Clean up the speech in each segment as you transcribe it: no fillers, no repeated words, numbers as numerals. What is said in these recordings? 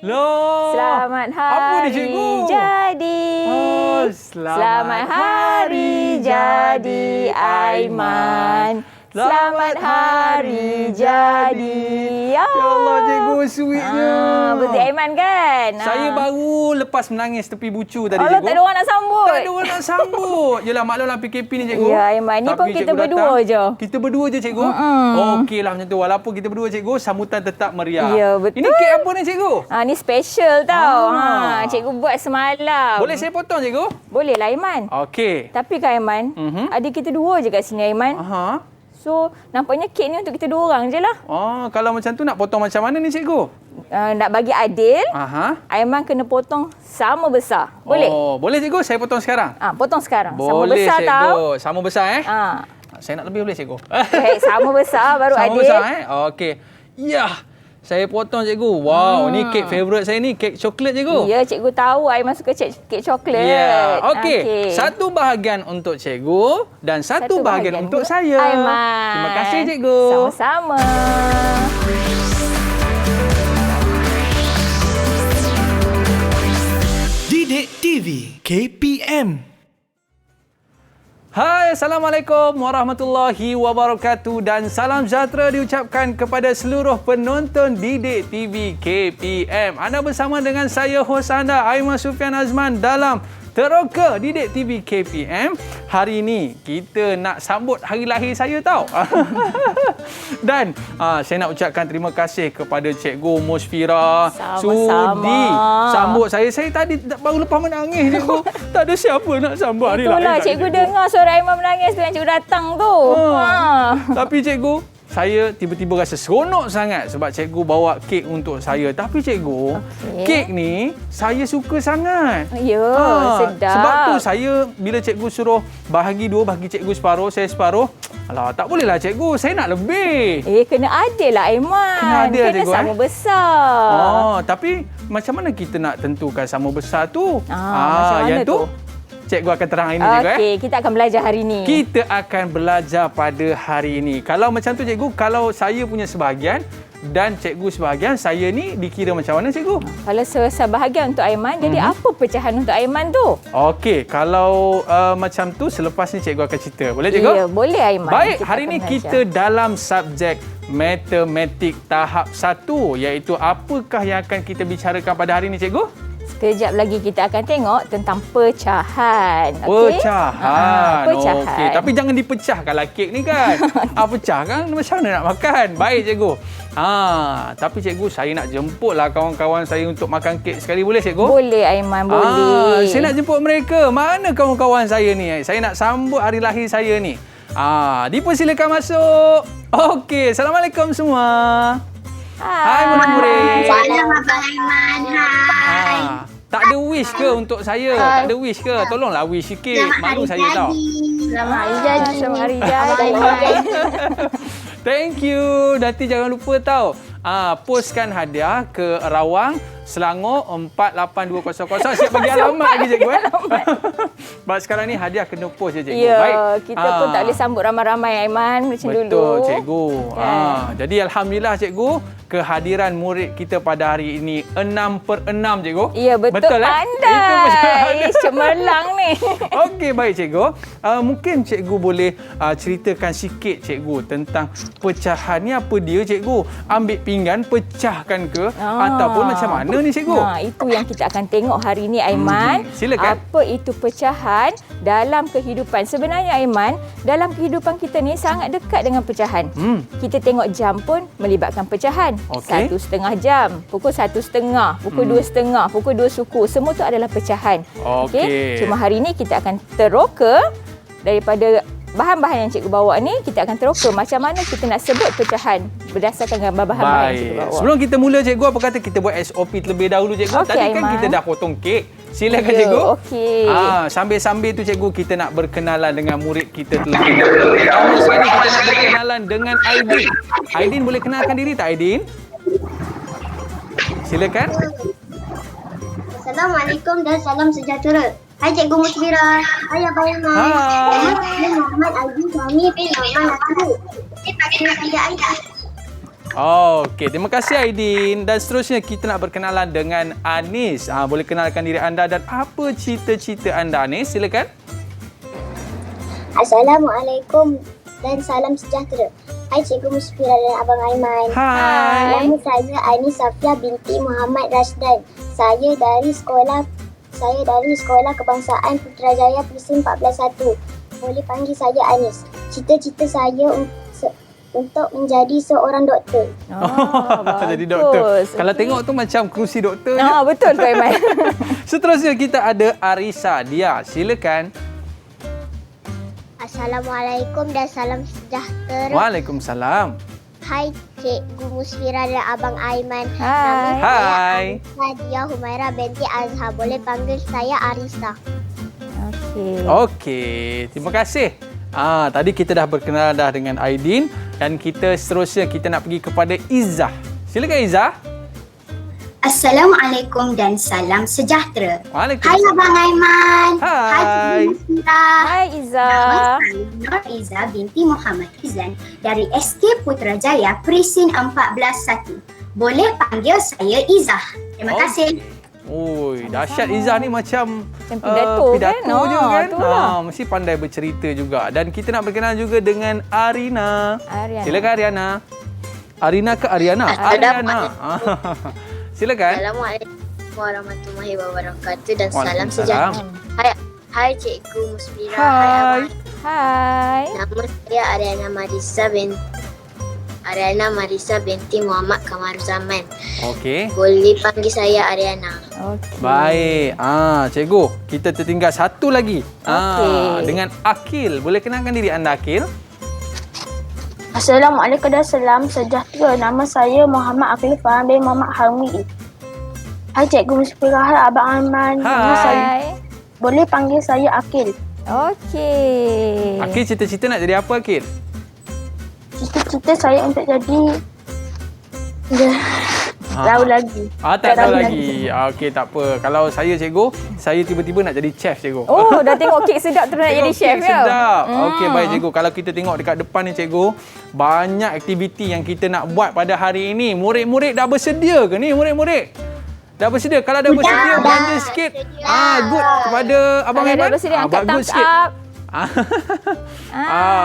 Loh. Selamat Apa ni, hari cikgu? jadi. Oh, selamat hari jadi Aiman. Selamat hari jadi. Ya Allah, cikgu, sweetnya. Betul Aiman kan? Saya baru lepas menangis tepi bucu tadi, Allah, cikgu. tak ada orang nak sambut. Tak ada orang nak sambut. Yelah, maklumlah PKP ni, cikgu. Ya, Aiman. Ni pun kita cikgu berdua datang. je. Kita berdua je, cikgu? Okeylah macam tu. Walaupun kita berdua, cikgu, sambutan tetap meriah. Ya, betul. Ini kek apa ni, cikgu? Ni special tau. Cikgu buat semalam. Boleh saya potong, cikgu? Boleh lah, Aiman. Okey. Tapi kan, Aiman, adik kita dua je kat sini, Aiman. So, nampaknya kek ni untuk kita dua orang je lah. Kalau macam tu nak potong macam mana ni, cikgu? Nak bagi adil, Aiman kena potong sama besar. Boleh? Boleh, cikgu. Saya potong sekarang. Potong sekarang. Boleh, sama besar cikgu. tau. Sama besar, Saya nak lebih boleh, cikgu? Sama besar baru sama adil. Sama besar, Okey. Ya. Saya potong, cikgu. Wow, ni kek favourite saya ni. Kek coklat, cikgu. Ya, cikgu tahu Aiman suka kek coklat. Ya. Okey. Satu bahagian untuk cikgu dan satu bahagian untuk saya. Aiman. Terima kasih, cikgu. Sama-sama. Didik TV KPM. Hai, Assalamualaikum warahmatullahi wabarakatuh dan salam sejahtera diucapkan kepada seluruh penonton Didik TV KPM. Anda bersama dengan saya, hos anda, Aiman Sufian Azman dalam Teroka Didik TV KPM. Hari ini kita nak sambut hari lahir saya tau. Dan saya nak ucapkan terima kasih kepada Cikgu Musfira sudi sambut saya. Saya tadi baru lepas menangis, cikgu. Tak ada siapa nak sambut hari lahir. Itulah cikgu dengar suara Aiman menangis tu yang cikgu datang tu. Tapi cikgu, saya tiba-tiba rasa seronok sangat sebab cikgu bawa kek untuk saya. Tapi cikgu, kek ni saya suka sangat. Ya, sedap. Sebab tu saya bila cikgu suruh bahagi dua, bagi cikgu separuh, saya separuh. Alah, tak bolehlah cikgu, saya nak lebih. Kena adil lah Aiman. Kena adil, kena cikgu, sama besar. Tapi macam mana kita nak tentukan sama besar tu? Macam mana yang tu? Cikgu akan terang hari ini, cikgu. Okey, kita akan belajar hari ini. Kita akan belajar pada hari ini. Kalau macam tu, cikgu, kalau saya punya sebahagian dan cikgu sebahagian, saya ni dikira macam mana, cikgu? Kalau sebahagian untuk Aiman, jadi apa pecahan untuk Aiman tu? Okey, kalau macam tu, selepas ni cikgu akan cerita. Boleh, cikgu? Ya, boleh Aiman. Baik, hari ini kita dalam subjek matematik tahap 1, iaitu apakah yang akan kita bicarakan pada hari ini, cikgu? Sekejap lagi kita akan tengok tentang pecahan. Pecahan. Pecahan. Okey, tapi jangan dipecahkanlah kek ni kan. Pecah kan macam mana nak makan? Baik, cikgu. Tapi cikgu, saya nak jemputlah kawan-kawan saya untuk makan kek sekali. Boleh, cikgu? Boleh Aiman, boleh. Saya nak jemput mereka. Mana kawan-kawan saya ni? Saya nak sambut hari lahir saya ni. Dipersilakan masuk. Okey, Assalamualaikum semua. Hai murid-murid. Salam Abang Aiman. Hai. Tak ada wish ke untuk saya? Tak ada wish ke? Tolonglah wish sikit. Malu saya tau. Selamat hari jadi. Selamat hari jadi. Thank you. Nanti jangan lupa tau. Postkan hadiah ke Rawang Selangor 48200. Siap bagi alamat lagi, cikgu. Sebab sekarang ni hadiah kena post je, cikgu. Ya, baik. Kita pun tak boleh sambut ramai-ramai Aiman macam dulu. Betul, cikgu. Kan? Jadi alhamdulillah, cikgu, kehadiran murid kita pada hari ini 6/6, cikgu. Ya, betul pandai. Cemerlang ni. Okey, baik, cikgu. Mungkin cikgu boleh ceritakan sikit, cikgu, tentang pecahan ni apa dia, cikgu? Ambil pinggan, pecahkan ke? Ataupun macam mana ni, cikgu? Itu yang kita akan tengok hari ini, Aiman. Silakan. Apa itu pecahan dalam kehidupan? Sebenarnya, Aiman, dalam kehidupan kita ni sangat dekat dengan pecahan. Kita tengok jam pun melibatkan pecahan. Okey. 1/2 jam, pukul 1/2, pukul 2/2, pukul 2 suku. Semua tu adalah pecahan. Okey. Cuma hari ini kita akan teroka daripada bahan-bahan yang cikgu bawa ni. Kita akan teroka macam mana kita nak sebut pecahan berdasarkan gambar bahan-bahan yang cikgu bawa. Sebelum kita mula, cikgu, apa kata kita buat SOP terlebih dahulu, cikgu? Okey, Tadi kan Aiman. kita dah potong kek. Silakan, Ya, cikgu. okey. Sambil-sambil tu, cikgu, kita nak berkenalan dengan murid kita terlebih dahulu. Pertama sekali kita nak berkenalan dengan Aidin. Aidin, boleh kenalkan diri tak, Aidin? Silakan. Assalamualaikum dan salam sejahtera. Hai Cikgu Musfira. Hai Abang Aiman. Hai. Saya Muhammad Aziz Rami bin Muhammad Nasir. Saya panggil saya Aida. Okey, terima kasih Aidin. Dan seterusnya kita nak berkenalan dengan Anis. Boleh kenalkan diri anda dan apa cita-cita anda, Anis? Silakan. Assalamualaikum dan salam sejahtera. Hai Cikgu Musfira dan Abang Aiman. Hai. Nama saya Anis Safia binti Muhammad Rasdan. Saya dari Sekolah Kebangsaan Putrajaya Presin 141. Boleh panggil saya Anis. Cita-cita saya untuk menjadi seorang doktor. Jadi doktor. Kalau tengok tu macam kerusi doktor. Betul tu Aiman. Seterusnya kita ada Arisa. Dia, silakan. Assalamualaikum dan salam sejahtera. Waalaikumsalam. Hai Cikgu Musfira dan Abang Aiman. Hai. Hai. Nadia Humaira binti Azhar. Boleh panggil saya Arisa. Okey, terima kasih. Tadi kita dah berkenalan dah dengan Aidin dan kita seterusnya kita nak pergi kepada Izzah. Silakan Izzah. Assalamualaikum dan salam sejahtera. Waalaikumsalam. Hai Abang Aiman. Hai. Cikgu Musfira. Hai Iza. Nama saya Nur Iza binti Muhammad Izan dari SK Putrajaya Presin 141. Boleh panggil saya Izzah. Terima kasih. Oi, dahsyat Izzah ni macam pidato je kan. Itulah. Mesti pandai bercerita juga. Dan kita nak berkenalan juga dengan Arina. Silakan Ariana. Arina ke Ariana? Ariana. Silakan. Assalamualaikum warahmatullahi wabarakatuh dan salam Waalaikumsalam. sejahtera. Hai Cikgu Musfira. Hai. Hai. Nama saya Ariana Marisa binti Muhammad Kamaruzaman. Okey. Boleh panggil saya Ariana. Okey. Baik. Cikgu, kita tertinggal satu lagi. Okey. Dengan Akil. Boleh kenalkan diri anda, Akil? Assalamualaikum dan salam sejahtera. Nama saya Muhammad Akil Farhan bin Muhammad Harmi. Hai Cikgu Musfira, hai Abang Aiman. Nama saya, boleh panggil saya Akil. Okey. Akil cita-cita nak jadi apa, Akil? Cita-cita saya untuk jadi tahu lagi. Tak tahu lagi. Okey, tak apa. Kalau saya cikgu, saya tiba-tiba nak jadi chef, cikgu. Oh, dah tengok kek sedap terus nak jadi chef kek ya? sedap. Okey, baik cikgu. Kalau kita tengok dekat depan ni cikgu, banyak aktiviti yang kita nak buat pada hari ini. Murid-murid dah bersedia ke ni, murid-murid? Dah bersedia? Kalau dah bersedia, belanja sikit. Good kepada Abang Kalau Aiman. dah bersedia, angkat buat good thumbs sikit. up.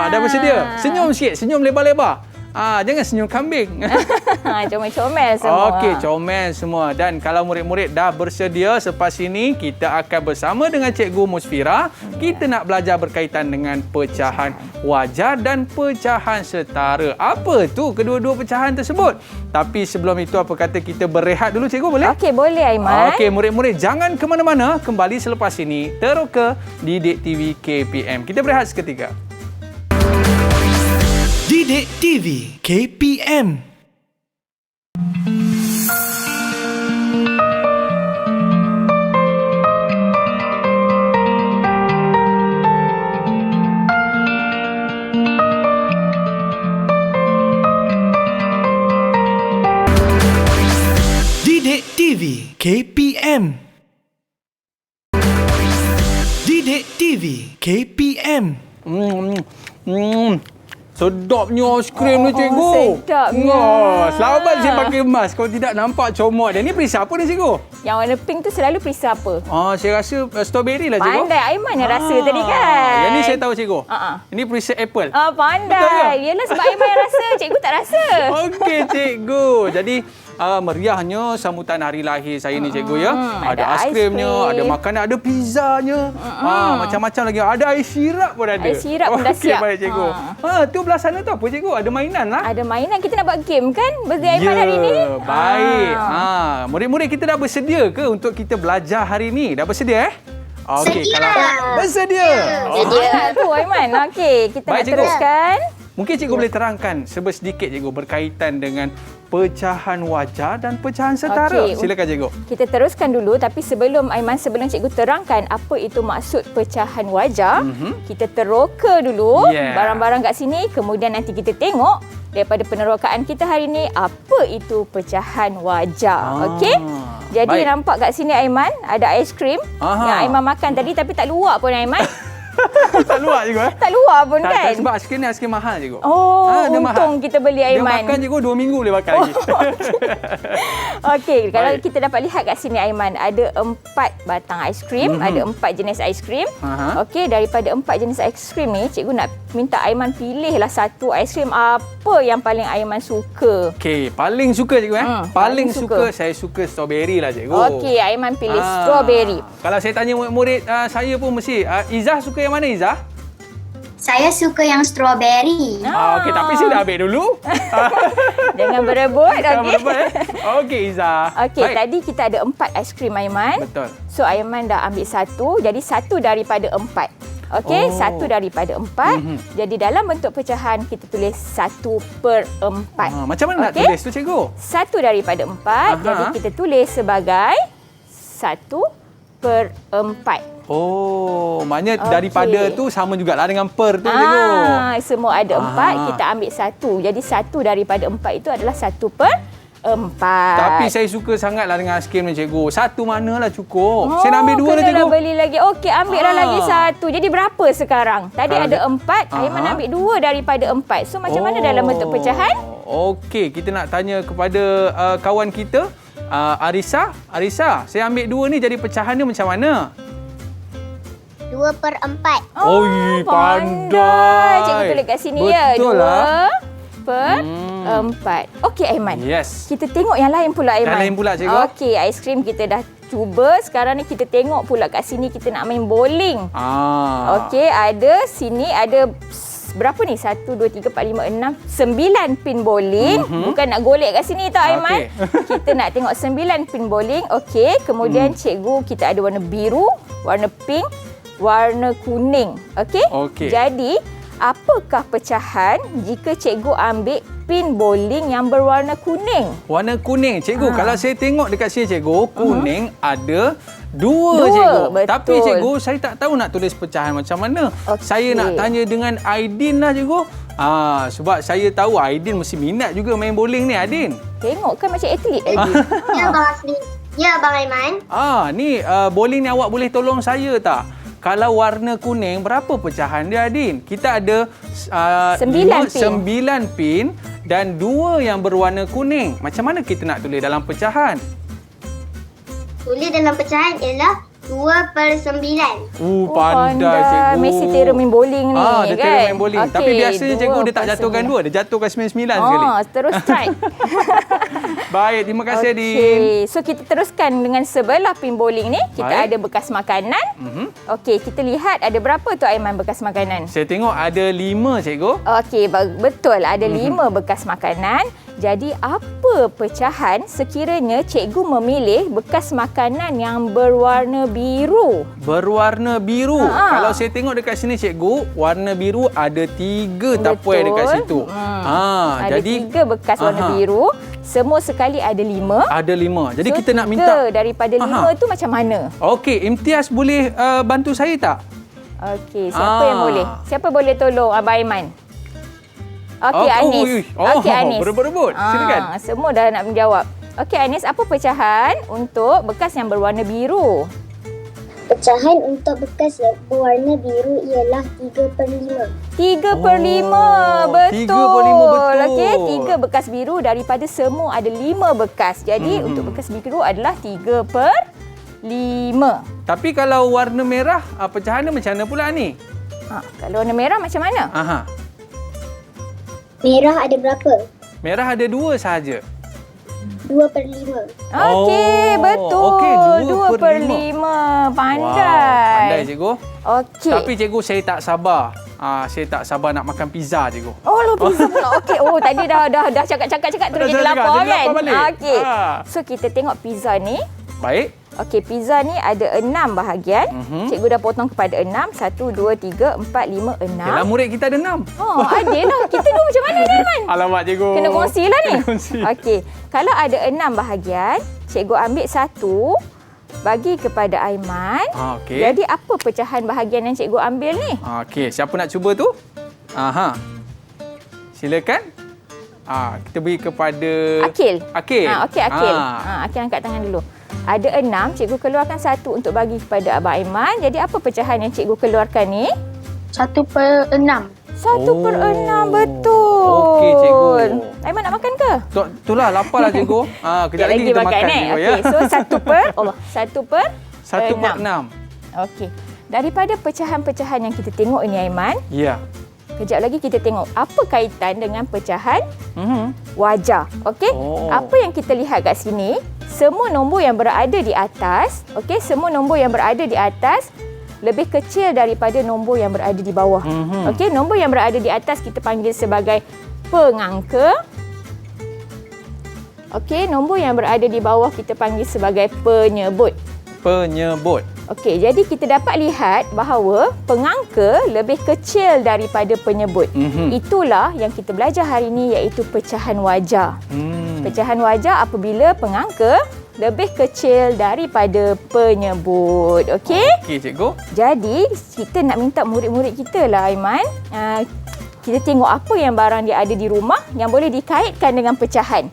Dah bersedia. Senyum sikit, senyum lebar-lebar. Jangan senyum kambing. Comel-comel semua. Okey, comel semua. Dan kalau murid-murid dah bersedia, selepas ini kita akan bersama dengan Cikgu Musfira. Kita nak belajar berkaitan dengan pecahan wajar dan pecahan setara. Apa tu kedua-dua pecahan tersebut? Tapi sebelum itu, apa kata kita berehat dulu, Cikgu, boleh? Okey, boleh Aiman. Okey, murid-murid jangan ke mana-mana. Kembali selepas ini, teroka Didik TV KPM. Kita berehat seketika. Didik TV KPM. Didik TV KPM. Didik TV KPM. Sedapnya aiskrim ni, cikgu. Sedapnya. Selamat saya pakai mask. Kalau tidak nampak comot dia. Ni perisa apa ni, cikgu? Yang warna pink tu selalu perisa apa? Saya rasa strawberry lah, cikgu. Pandai Aiman yang rasa tadi kan? Yang ni saya tahu, cikgu. Ini perisa apple. Pandai. Betul ke? Yelah sebab Aiman yang rasa, cikgu tak rasa. Okey, cikgu. Jadi, meriahnya sambutan hari lahir saya ni, cikgu ya. Ada aiskrimnya, ada makanan, ada pizzanya. Macam-macam lagi. Ada ais sirap pun ada. Ais sirap pun dah siap. Baik, cikgu. Tu belah sana tu apa, cikgu? Ada mainan lah. Ada mainan. Kita nak buat game kan? Birthday Aiman hari ni. Baik. Murid-murid kita dah bersedia ke untuk kita belajar hari ni? Dah bersedia Okey, kalau bersedia. Tu Aiman. Okey, kita Baik, nak cikgu. teruskan. Mungkin cikgu boleh terangkan sedikit, cikgu, berkaitan dengan pecahan wajar dan pecahan setara. Okey. Silakan, cikgu. Kita teruskan dulu, tapi sebelum cikgu terangkan apa itu maksud pecahan wajar, kita teroka dulu barang-barang kat sini, kemudian nanti kita tengok daripada penerokaan kita hari ini apa itu pecahan wajar. Okey? Jadi nampak kat sini Aiman ada aiskrim yang Aiman makan tadi tapi tak luak pun Aiman. Tak luar cikgu. Tak luar pun Tak, kan? sebab aiskrim ni aiskrim mahal cikgu. Oh, dia untung kita beli Dia Aiman. makan cikgu 2 minggu boleh makan lagi. Okey, kalau Baik. kita dapat lihat kat sini Aiman, ada 4 batang aiskrim, ada 4 jenis aiskrim. Okey, daripada 4 jenis aiskrim ni, cikgu nak minta Aiman pilihlah satu aiskrim apa yang paling Aiman suka. Okey, paling suka cikgu paling suka saya suka strawberry lah cikgu. Okey, Aiman pilih strawberry. Kalau saya tanya murid-murid saya pun mesti Izzah suka yang mana Izzah? Saya suka yang strawberry. Okey, tapi saya dah ambil dulu. Jangan berebut. Okey. Okey Izzah. Okey, tadi kita ada 4 aiskrim Aiman. Betul. So Aiman dah ambil 1, jadi 1 daripada 4. Okey, 1 daripada 4. Jadi dalam bentuk pecahan kita tulis 1/4. Macam mana nak tulis tu cikgu? 1 daripada 4, jadi kita tulis sebagai 1/4. Oh, maknanya daripada tu sama jugalah dengan per tu cikgu. Semua ada 4, kita ambil 1. Jadi 1 daripada 4 itu adalah 1/4. Tapi saya suka sangatlah dengan aiskrim ni cikgu. Satu manalah cukup. Saya nak ambil 2 lah cikgu. Kena beli lagi. Okey, ambillah lagi 1. Jadi berapa sekarang? Tadi ada 4, Aiman ambil 2 daripada 4. So macam mana dalam bentuk pecahan? Okey, kita nak tanya kepada kawan kita, Arisa. Arisa, saya ambil 2 ni jadi pecahan dia macam mana? 2/4. Pandai. Cikgu tulis kat sini. Betul lah. 2/4. Okey Aiman. Yes. Kita tengok yang lain pula Aiman. Yang lain pula cikgu. Okey, aiskrim kita dah cuba. Sekarang ni kita tengok pula kat sini kita nak main bowling. Okey, ada sini ada berapa ni? 1, 2, 3, 4, 5, 6, 9 pin bowling. Bukan nak golek kat sini tau Aiman. Kita nak tengok 9 pin bowling. Okey, kemudian cikgu kita ada warna biru, warna pink, warna kuning. Okey? Jadi, apakah pecahan jika cikgu ambil pin bowling yang berwarna kuning? Warna kuning. Cikgu, kalau saya tengok dekat sini cikgu, kuning ada 2 cikgu. Betul. Tapi cikgu, saya tak tahu nak tulis pecahan macam mana. Saya nak tanya dengan Aidin lah cikgu. Sebab saya tahu Aidin mesti minat juga main bowling ni Aidin. Tengok kan macam atlet Aidin. Ya Bang Asli. Ya Bang Aiman. Ni bowling ni awak boleh tolong saya tak? Kalau warna kuning, berapa pecahan dia, Adin? Kita ada 9 pin dan 2 yang berwarna kuning. Macam mana kita nak tulis dalam pecahan? Tulis dalam pecahan ialah 2/9. Pandai cikgu. Mesti Tera main bowling ni dia kan? Tera main bowling. Tapi biasanya cikgu dia tak jatuhkan 2. Dia jatuhkan 99 sekali. Terus strike. Baik, terima kasih Adin. So kita teruskan dengan sebelah pin bowling ni. Kita ada bekas makanan. Okey, kita lihat ada berapa tu Aiman bekas makanan? Saya tengok ada 5 cikgu. Okey, betul ada 5 bekas makanan. Jadi apa pecahan sekiranya cikgu memilih bekas makanan yang berwarna biru? Berwarna biru. Kalau saya tengok dekat sini cikgu, warna biru ada 3 tapoy dekat situ. Ada jadi 3 bekas warna biru. Semua sekali ada 5. Ada 5. Jadi kita nak 3 minta daripada 5 tu macam mana? Okey, Imtiaz boleh bantu saya tak? Okey, siapa yang boleh? Siapa boleh tolong Abang Aiman? Okey, Anis. Okey, Anis. Berebut-rebut. Silakan. Semua dah nak menjawab. Okey, Anis, apa pecahan untuk bekas yang berwarna biru? Pecahan untuk bekas yang berwarna biru ialah 3/5. 3/5. Betul. 3/5 betul. Okey, 3 bekas biru daripada semua ada 5 bekas. Jadi untuk bekas biru adalah 3/5. Tapi kalau warna merah, pecahan dia macam mana pula ni? Kalau warna merah macam mana? Merah ada berapa? Merah ada 2 sahaja. 2/5. Okey, betul. Okey, 2/5. Pandai. Pandai cikgu. Okey. Tapi cikgu saya tak sabar. Saya tak sabar nak makan pizza cikgu. Pizza pula. Okey. Tadi dah cakap terus jadi lapar kan? Okey. So kita tengok pizza ni. Baik. Okey, pizza ni ada 6 bahagian. Cikgu dah potong kepada 6. 1, 2, 3, 4, 5, 6. Yalah, murid kita ada 6. Adil lah. Kita dua macam mana ni, Aiman? Alamak cikgu. Kena kongsi lah ni. Kena kongsi. Okey. Kalau ada 6 bahagian, cikgu ambil 1 bagi kepada Aiman. Okey. Jadi apa pecahan bahagian yang cikgu ambil ni? Okey, siapa nak cuba tu? Silakan. Kita beri kepada Akil. Akil. Okey, Akil. Akil angkat tangan dulu. Ada 6, cikgu keluarkan 1 untuk bagi kepada Abang Aiman. Jadi apa pecahan yang cikgu keluarkan ni? 1/6. 1/6 betul. Okey, cikgu. Aiman nak makan ke? Itulah, lapar lah cikgu. Kejap lagi kita makan cikgu ya. Okey, so 1/6. 1/6. Okey. Daripada pecahan-pecahan yang kita tengok ini Aiman, Ya. kejap lagi kita tengok apa kaitan dengan pecahan wajah. Okey? Oh. Apa yang kita lihat kat sini, semua nombor yang berada di atas, okey, semua nombor yang berada di atas lebih kecil daripada nombor yang berada di bawah. Okey, nombor yang berada di atas kita panggil sebagai pengangka. Okey, nombor yang berada di bawah kita panggil sebagai penyebut. Penyebut. Okey, jadi kita dapat lihat bahawa pengangka lebih kecil daripada penyebut. Itulah yang kita belajar hari ini, iaitu pecahan wajah. Pecahan wajah apabila pengangka lebih kecil daripada penyebut. Okey? Okey, cikgu. Jadi, kita nak minta murid-murid kita lah, Aiman. Kita tengok apa yang barang dia ada di rumah yang boleh dikaitkan dengan pecahan.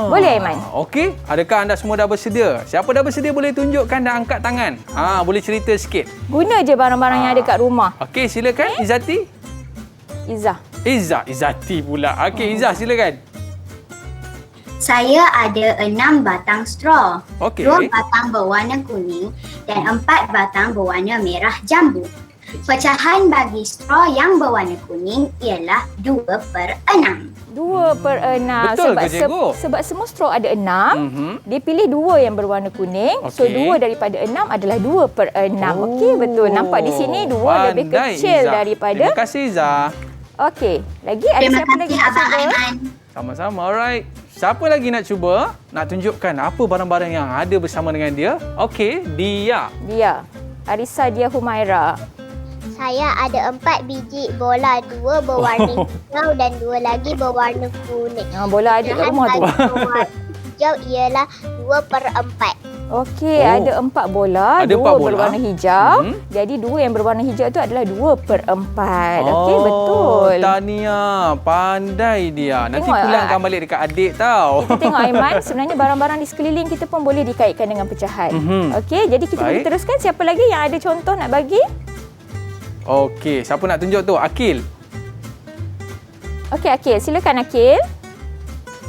Boleh, Aiman? Okey. Adakah anda semua dah bersedia? Siapa dah bersedia boleh tunjukkan dan angkat tangan. Boleh cerita sikit. Guna je barang-barang yang ada kat rumah. Okey, silakan Izzati. Izzati pula. Okey, Izzah silakan. Saya ada 6 batang straw. Okey. 2 batang berwarna kuning dan 4 batang berwarna merah jambu. Pecahan bagi straw yang berwarna kuning ialah 2/6. 2/6. Betul ke, cikgu? Sebab semua straw ada 6, dia pilih 2 yang berwarna kuning. So, Okey. 2 daripada 6 adalah 2/6. Okey, betul. Nampak di sini 2 lebih Pandai, kecil Izzah. daripada... Terima kasih, Izzah. Okey, lagi ada Terima siapa lagi kasih nak Abang cuba? Aiman. Sama-sama, alright. Siapa lagi nak cuba? Nak tunjukkan apa barang-barang yang ada bersama dengan dia? Okey, Dia. Dia. Arisa Dia Humaira. Saya ada 4 biji bola, 2 berwarna hijau dan 2 lagi berwarna kuning. Bola ada kat rumah tu. Warna hijau ialah 2/4. Okey, Oh. ada 4 bola, Ada 2 4 bola. berwarna hijau. Jadi 2 yang berwarna hijau tu adalah 2/4. Okey, betul. Tahniah. Pandai dia. Nanti Tengok, pulangkan balik dekat adik tau. Kita tengok Aiman, sebenarnya barang-barang di sekeliling kita pun boleh dikaitkan dengan pecahan. Okey, jadi kita boleh Baik. teruskan. Siapa lagi yang ada contoh nak bagi? Okey, siapa nak tunjuk tu? Akil. Okey, Akil. Silakan Akil.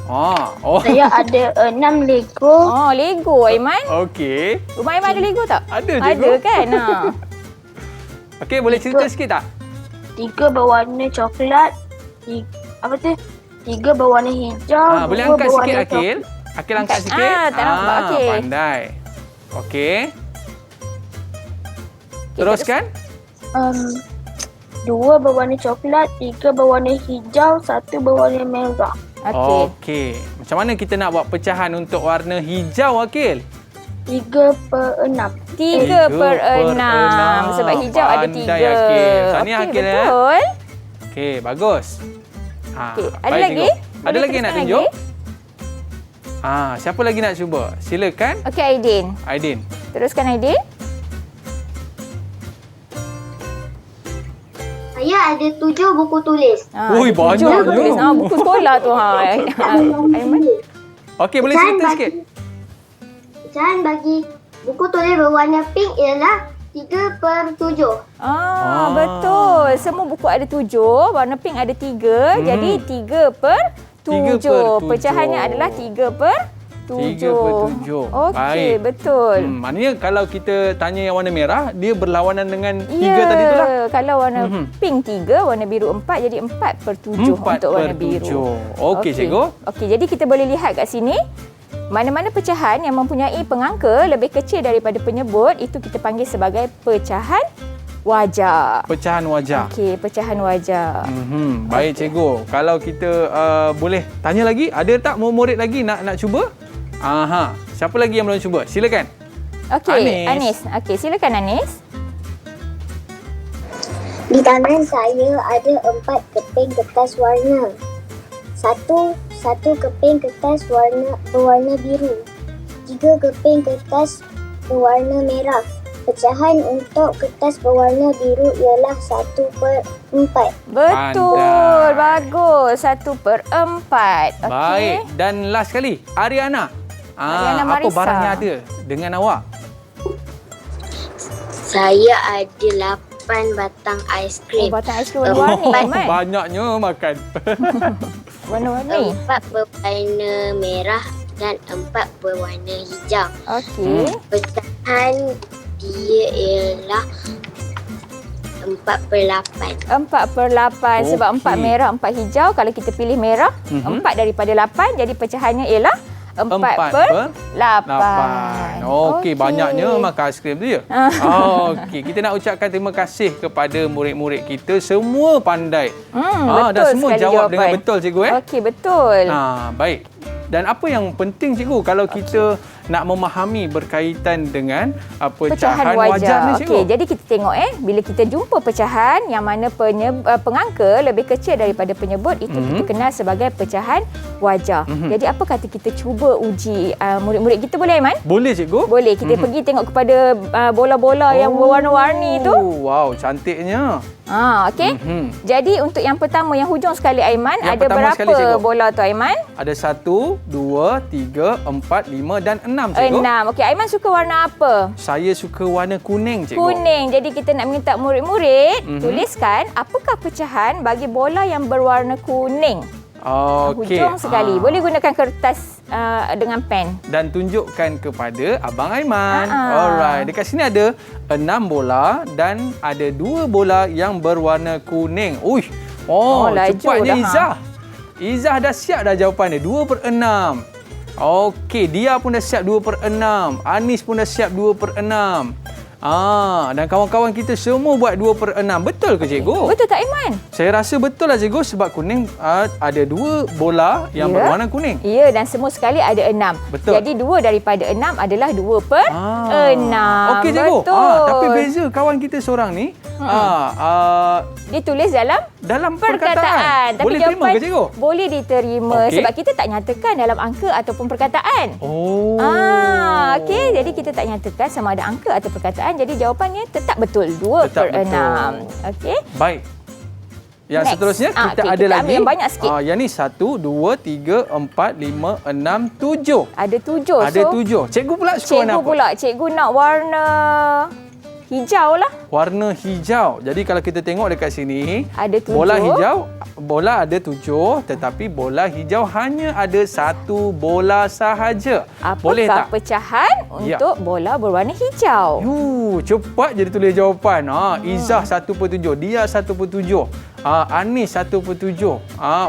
Saya ada 6 Lego. Oh, Lego Aiman. Okey. Rumah Aiman ada Lego tak? Ada, Ada cikgu. kan? Okey, boleh cerita sikit tak? 3 berwarna coklat. 3 berwarna hijau. Boleh 2 angkat berwarna sikit, Akil. Akil angkat sikit. tak nampak. Okey. Pandai. Okey. Teruskan. 2 berwarna coklat, 3 berwarna hijau, 1 berwarna merah. Okey. Okey. Macam mana kita nak buat pecahan untuk warna hijau, Akil? 3/6. 3/6. Sebab hijau ada 3. Pandai, Akil. Tahniah, Okey, Akil, ya. betul. Okey, bagus. Okey, ada baik, lagi? cikgu. Ada Boleh lagi nak teruskan tunjuk? Siapa lagi nak cuba? Silakan, Okey, Aidin. Aidin. Teruskan Aidin. Saya ada 7 buku tulis. Ui, banyak buku je. tulis. Buku sekolah tu. Aiman. Okey, boleh Pecahan cerita bagi- sikit? Pecahan bagi buku tulis berwarna pink ialah 3/7. Betul. Semua buku ada 7, warna pink ada 3, jadi 3/7. 3/7. Pecahannya adalah 3/7. 3/7. Okey, Baik. betul. Maknanya kalau kita tanya yang warna merah, dia berlawanan dengan 3 Ya, tadi tu lah. kalau warna pink 3, warna biru 4, jadi 4/7 untuk warna biru. Okey, cikgu. Okey, jadi kita boleh lihat kat sini, mana-mana pecahan yang mempunyai pengangka lebih kecil daripada penyebut, itu kita panggil sebagai pecahan wajah. Pecahan wajah. Okey, pecahan wajah. Baik, cikgu. Kalau kita boleh tanya lagi, ada tak murid lagi nak cuba? Siapa lagi yang belum cuba? Silakan. Okey, Anis. Okey, silakan Anis. Di tangan saya ada 4 keping kertas warna. Satu keping kertas berwarna biru. 3 keping kertas berwarna merah. Pecahan untuk kertas berwarna biru ialah 1/4. Betul, bagus. 1/4. Okey. Baik. Dan last sekali, Ariana. Ariana apa Marisa. barang yang ada dengan awak? Saya ada batang aiskrim. Batang aiskrim warna-warni, Aiman. Banyaknya makan. Warna-warni. 4 berwarna merah dan 4 berwarna hijau. Okey. Pecahan dia ialah 4/8. 4/8 sebab 4 Okey. merah, 4 hijau. Kalau kita pilih merah, 4 daripada 8, jadi pecahannya ialah 4/8. Okey, banyaknya makan aiskrim tu ya. Okey, kita nak ucapkan terima kasih kepada murid-murid kita. Semua pandai. Betul dan semua sekali jawab jawapan. dengan betul cikgu Okey, betul. Baik. Dan apa yang penting cikgu kalau kita nak memahami berkaitan dengan pecahan wajah ni cikgu? Okey, jadi kita tengok bila kita jumpa pecahan yang mana pengangka lebih kecil daripada penyebut, itu kita kenal sebagai pecahan wajah. Jadi apa kata kita cuba uji murid-murid kita, boleh Aiman? Boleh cikgu? Boleh, kita pergi tengok kepada bola-bola yang berwarna-warni tu. Wow, cantiknya. Okey. Jadi untuk yang pertama, yang hujung sekali Aiman, Yang ada pertama berapa sekali, cikgu. bola tu Aiman? Ada 1, 2, 3, 4, 5 dan 6 cikgu. 6. Okey, Aiman suka warna apa? Saya suka warna kuning cikgu. Kuning. Jadi kita nak minta murid-murid tuliskan apakah pecahan bagi bola yang berwarna kuning. Okey. Hujung sekali. Boleh gunakan kertas dengan pen. Dan tunjukkan kepada Abang Aiman. Ha-ha. Alright. Dekat sini ada 6 bola dan ada 2 bola yang berwarna kuning. Uish. Laju Cepatnya dah, Izzah. Izzah dah siap dah jawapan dia. 2/6. Okey, dia pun dah siap 2/6. Anis pun dah siap 2/6. Dan kawan-kawan kita semua buat 2/6. Betul ke cikgu? Betul tak Aiman? Saya rasa betul lah cikgu sebab kuning ada 2 bola yang berwarna kuning. Ya, dan semua sekali ada 6. Betul. Jadi 2 daripada 6 adalah 2/6. Okey cikgu. Betul. Tapi beza kawan kita seorang ni. Dia tulis Dalam perkataan. Tapi boleh terima jawapan ke cikgu? boleh diterima Okey. sebab kita tak nyatakan dalam angka ataupun perkataan. Okey, jadi kita tak nyatakan sama ada angka atau perkataan. Jadi jawapannya tetap betul 2/6. Okey. Baik. Yang Next. seterusnya kita Okey, ada kita lagi. ambil yang banyak sikit. Yang ni 1, 2, 3, 4, 5, 6, 7. Ada 7. Ada 7. Cikgu pula suka warna apa? Cikgu nak warna hijau lah. Warna hijau. Jadi kalau kita tengok dekat sini, Ada 7. bola ada 7 tetapi bola hijau hanya ada 1 bola sahaja. Boleh Apakah tak? pecahan Ya. untuk bola berwarna hijau? Cepat je dia tulis jawapan. Izzah 1/7, dia 1/7. Anis 1/7.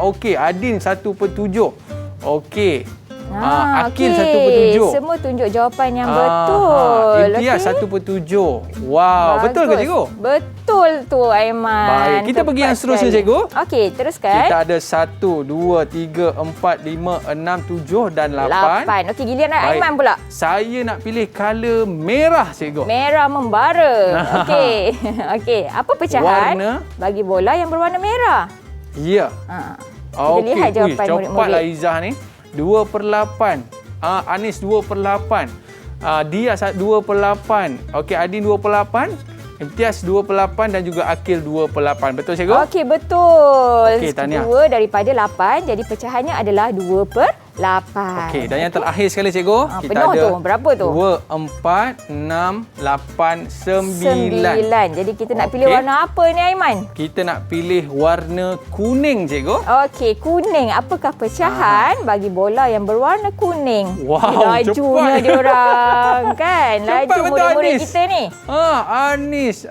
Okey, Adin 1/7. Okey. Akil okey. 1/7. Semua tunjuk jawapan yang betul. Imtiaz Okey. 1/7. Wow, betul ke Bagus. cikgu? Betul tu Aiman. Baik, kita pergi yang seterusnya, cikgu. Okey, teruskan. Kita ada 1, 2, 3, 4, 5, 6, 7 dan 8. Okey, giliran Baik. Aiman pula. Saya nak pilih color merah, cikgu. Merah membara. Okey. Okey, apa pecahan Warna? bagi bola yang berwarna merah? Ya. Kita lihat jawapan murid-murid. Cepatlah Izzah ni. 2/8. Anis 2/8. Dia 2/8. Okey, Adin 2/8. Imtiaz 2/8 dan juga Akil 2/8. Betul cikgu? Okey, betul. Okey, tahniah. 2 daripada 8, jadi pecahannya adalah 2/8. Okey, dan yang terakhir sekali cikgu, kita penuh ada tu. Berapa tu? 2, 4, 6, 8, 9. 9. Jadi kita nak pilih Okey. warna apa ni Aiman? Kita nak pilih warna kuning cikgu. Okey, kuning. Apakah pecahan bagi bola yang berwarna kuning? Wow, lajunya cepat. diorang kan. Laju Cepat betul, murid-murid Anis. kita ni. Anis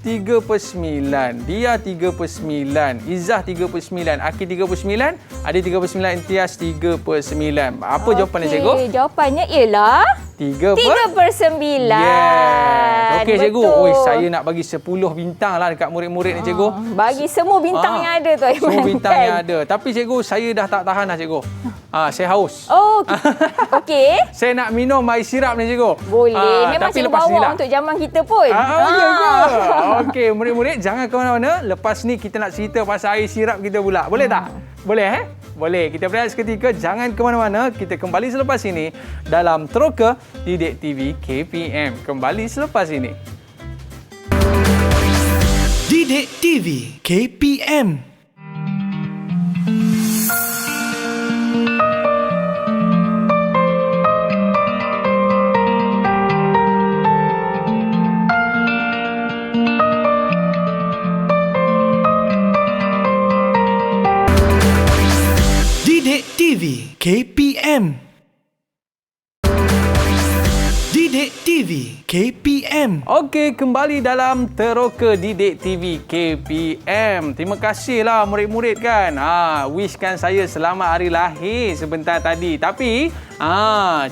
3/9. Dia 3/9. Izzah 3/9. Akil 3/9. Adin 3/9. Imtiaz 3/9. Apa jawapannya cikgu? Jawapannya ialah 3/9. 3/9. Yes. Okey cikgu. Betul. Oi, saya nak bagi 10 bintang lah dekat murid-murid ni cikgu. Bagi semua bintang yang ada tu Aiman. Semua bintang kan? yang ada. Tapi cikgu, saya dah tak tahan dah cikgu. Saya haus. Oh, okey. Saya nak minum air sirap ni cikgu. Boleh. Memang tapi cikgu lepas ni bawa lah. untuk zaman kita pun. Ya ke? Okey, murid-murid jangan ke mana-mana. Lepas ni kita nak cerita pasal air sirap kita pula. Boleh tak? Boleh Boleh. Kita berehat seketika. Jangan ke mana-mana. Kita kembali selepas ini dalam Teroka Didik TV KPM. Kembali selepas ini. Didik TV KPM. KPM. Didik TV KPM. Okey, kembali dalam Teroka Didik TV KPM. Terima kasihlah murid-murid kan. Wishkan saya selamat hari lahir sebentar tadi. Tapi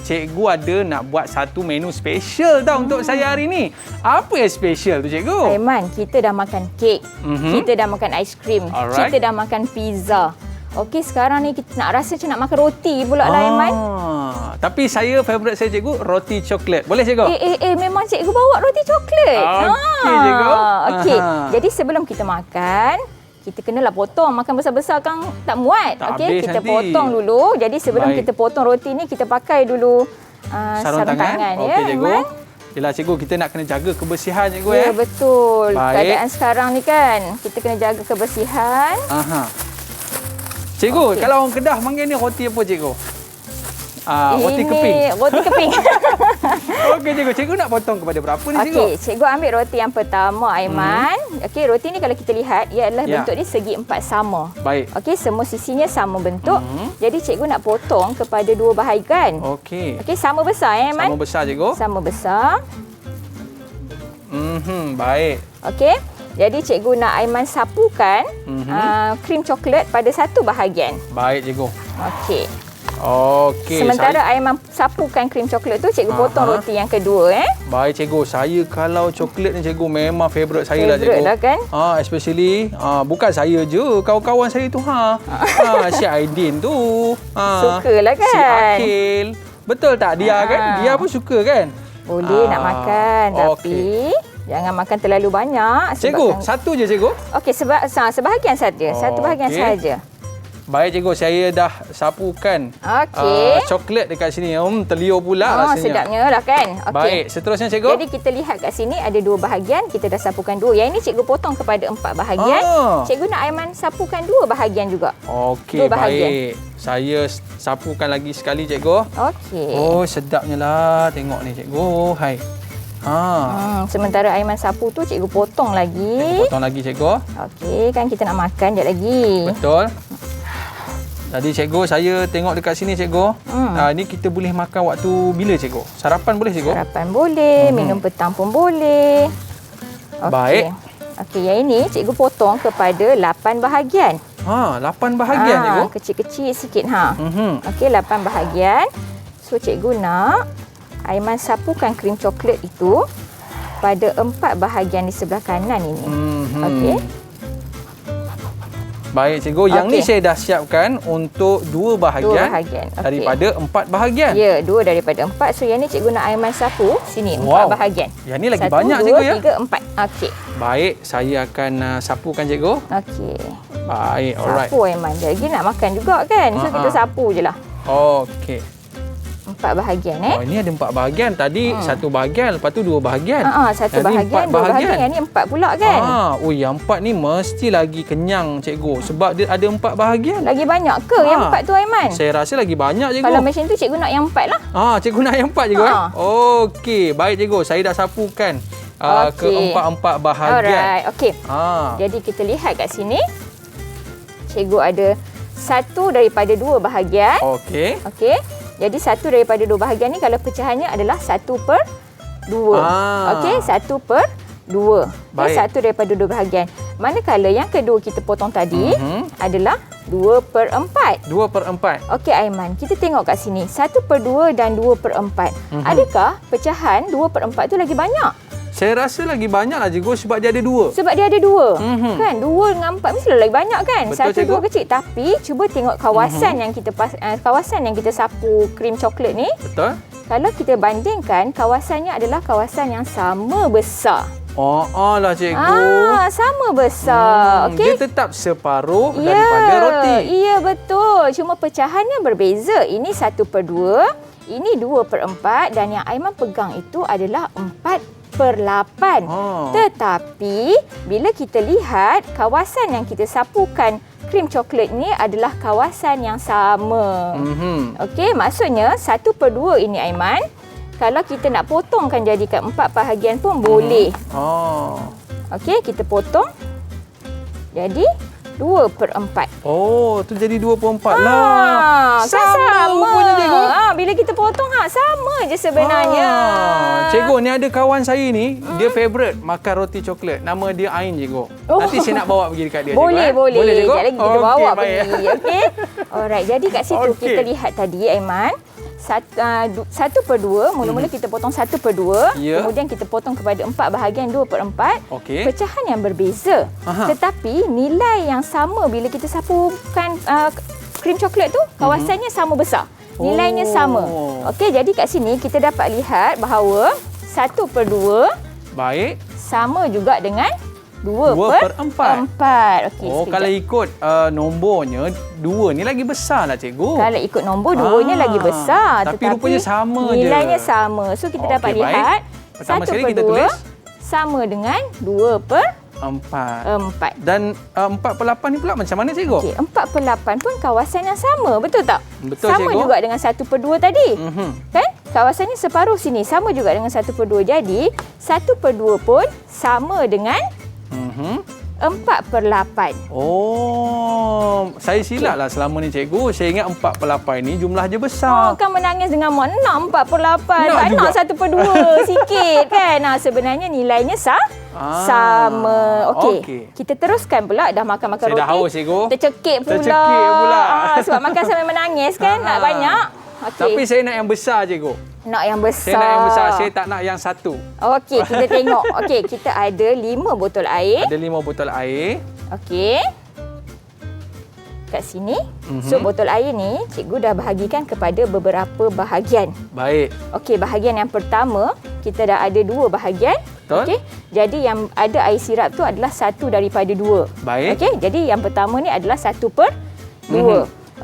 cikgu ada nak buat satu menu special tau untuk saya hari ni. Apa yang special tu cikgu? Aiman, kita dah makan kek. Kita dah makan aiskrim. Alright. Kita dah makan pizza. Okey, sekarang ni kita nak rasa macam nak makan roti pula lah, Aiman. Tapi saya favourite saya cikgu roti coklat. Boleh cikgu? Memang cikgu bawa roti coklat. Okey, cikgu. Okey. Jadi sebelum kita makan, kita kenalah potong. Makan besar-besar kan tak muat. Tak Okey, habis kita nanti. potong dulu. Jadi sebelum Baik. kita potong roti ni, kita pakai dulu sarung tangan ya, Okey, cikgu. Aiman. Yelah cikgu, kita nak kena jaga kebersihan cikgu Ya, betul. Baik. Keadaan sekarang ni kan, kita kena jaga kebersihan. Cikgu, kalau orang Kedah panggil ni roti apa cikgu? Roti Ini keping. Roti keping. Okey cikgu, cikgu nak potong kepada berapa ni cikgu? Okey, cikgu ambil roti yang pertama, Aiman. Okey, roti ni kalau kita lihat, ia adalah Ya. bentuk dia segi empat sama. Baik. Okey, semua sisinya sama bentuk. Jadi cikgu nak potong kepada dua bahagian. Okey. Okey, sama besar ya, Aiman. Sama besar cikgu? Sama besar. Baik. Okey. Jadi cikgu nak Aiman sapukan krim coklat pada satu bahagian. Baik cikgu. Okey. Okey. Sementara Aiman sapukan krim coklat tu, cikgu potong roti yang kedua. Baik cikgu, saya kalau coklat ni cikgu memang favourite saya lah cikgu. Favourite lah kan? Especially bukan saya je, kawan-kawan saya tu si Aidin tu. Sukalah kan? Si Akil. Betul tak dia kan? Dia pun suka kan? Boleh nak makan, okey. tapi jangan makan terlalu banyak. Cikgu, satu je cikgu. Okey, sebahagian saja. Satu bahagian Okey. saja. Baik cikgu, saya dah sapukan Okey. coklat dekat sini. Terliur pula rasanya. Sedapnya lah kan? Okey. Baik, seterusnya cikgu. Jadi kita lihat kat sini ada dua bahagian. Kita dah sapukan dua. Yang ini cikgu potong kepada empat bahagian. Cikgu nak Aiman sapukan dua bahagian juga. Okey, dua bahagian. baik. Saya sapukan lagi sekali cikgu. Okey. Oh, sedapnya lah. Tengok ni cikgu. Hai. Sementara Aiman sapu tu, cikgu potong lagi. Potong lagi cikgu. Okey, kan kita nak makan sekejap lagi. Betul. Jadi cikgu, saya tengok dekat sini cikgu. Ni kita boleh makan waktu bila cikgu? Sarapan boleh cikgu? Sarapan boleh, minum petang pun boleh. Okey. Baik. Okey, yang ini cikgu potong kepada 8 bahagian. 8 bahagian cikgu. Kecil-kecil sikit Okey, 8 bahagian. So cikgu nak Aiman sapukan krim coklat itu pada 4 bahagian di sebelah kanan ini. Okey. Baik cikgu, yang ni saya dah siapkan untuk 2 bahagian, bahagian. Okey. daripada 4 bahagian. Ya, 2 daripada 4. So yang ni cikgu nak Aiman sapu sini 4 bahagian. Yang ni lagi 1, banyak 2, cikgu ya. 3, 4. Okey. Baik, saya akan sapukan cikgu. Okey. Baik, alright. Sapu Aiman. Jadi nak makan juga kan. So kita sapu je lah. Okey. 4 bahagian ini ada 4 bahagian. Tadi 1 bahagian, lepas tu 2 bahagian. 1 bahagian, 2 bahagian. Yang ni 4 pula kan. Yang 4 ni mesti lagi kenyang cikgu. Sebab dia ada 4 bahagian. Lagi banyak ke yang 4 tu Aiman? Saya rasa lagi banyak cikgu. Kalau macam tu cikgu nak yang 4 lah. Cikgu nak yang 4 cikgu Okey, baik cikgu. Saya dah sapukan ke 4 bahagian. Alright, okey. Jadi kita lihat kat sini. Cikgu ada 1 daripada 2 bahagian. Okey. Okey. Jadi 1 daripada 2 bahagian ni kalau pecahannya adalah 1/2. Okey, 1/2. Baik. 1 daripada 2 bahagian. Manakala yang kedua kita potong tadi adalah 2/4. 2/4. Okey Aiman, kita tengok kat sini. 1/2 dan 2/4. Adakah pecahan 2/4 tu lagi banyak? Saya rasa lagi banyak lah cikgu sebab dia ada 2. Sebab dia ada 2. Kan? 2 dengan 4 mesti lagi banyak kan? Betul, 1, 2 kecil. Tapi cuba tengok kawasan yang kita sapu krim coklat ni. Betul. Kalau kita bandingkan, kawasannya adalah kawasan yang sama besar. Lah cikgu. Sama besar. Okey. Dia tetap separuh daripada roti. Ya, betul. Cuma pecahannya berbeza. Ini 1/2, ini 2/4 dan yang Aiman pegang itu adalah 4/8. Tetapi bila kita lihat kawasan yang kita sapukan krim coklat ni adalah kawasan yang sama. Okey, maksudnya 1/2 ini Aiman, kalau kita nak potongkan jadikan 4 bahagian pun boleh. Okey, kita potong. Jadi 2/4. Oh, tu jadi 2/4 lah. Sama rupanya, cikgu. Bila kita potong sama je sebenarnya. Cikgu, ni ada kawan saya ni, dia favourite makan roti coklat. Nama dia Ain, cikgu. Nanti saya nak bawa pergi dekat dia, Boleh, cikgu. boleh. Boleh, cikgu? Sekejap lagi kita bawa baik. pergi. Okey. Alright, jadi kat situ kita lihat tadi, Aiman. 1/2, mula-mula kita potong 1/2, Ya. kemudian kita potong kepada 4 bahagian 2/4. Okey. Pecahan yang berbeza. Aha. Tetapi nilai yang sama bila kita sapukan krim coklat tu, kawasannya sama besar. Nilainya sama. Okey, jadi kat sini kita dapat lihat bahawa 1/2 Baik. sama juga dengan 2/4. 2/4. Okey, Oh, sekejap. kalau ikut nombornya, 2 ni lagi besar lah, cikgu. Kalau ikut nombor, duanya lagi besar. Tapi rupanya sama je. Nilainya sama. So, kita dapat Okey, baik. lihat Pertama sekali 1/2 kita tulis sama dengan 2/4. 4. Dan 4/8 ni pula macam mana, cikgu? Okey, 4/8 pun kawasan yang sama. Betul tak? Betul, sama cikgu. juga dengan 1/2 tadi. Mhm. Kan? Kawasannya separuh sini. Sama juga dengan 1/2. Jadi, 1/2 pun sama dengan 4/8. Oh, saya silap lah selama ni, cikgu. Saya ingat 4/8 ni jumlah je besar. Kan menangis dengan mak. Nak 4/8. Nak Tak juga. nak 1/2 sikit kan. Sebenarnya nilainya sama. Okey. Kita teruskan pula. Dah makan-makan Saya roti. dah haus, cikgu. Tercekik pula. Tercekik pula. Sebab makan sampai menangis kan. Nak banyak. Okey. Tapi saya nak yang besar, cikgu. Nak yang besar. Saya nak yang besar. Saya tak nak yang satu. Okey, kita tengok. Okey, kita ada 5 botol air. Ada 5 botol air. Okey. Kat sini. So, botol air ni, cikgu dah bahagikan kepada beberapa bahagian. Baik. Okey, bahagian yang pertama, kita dah ada 2 bahagian. Betul. Okey. Jadi, yang ada air sirap tu adalah 1 daripada 2. Baik. Okey, jadi yang pertama ni adalah 1/2.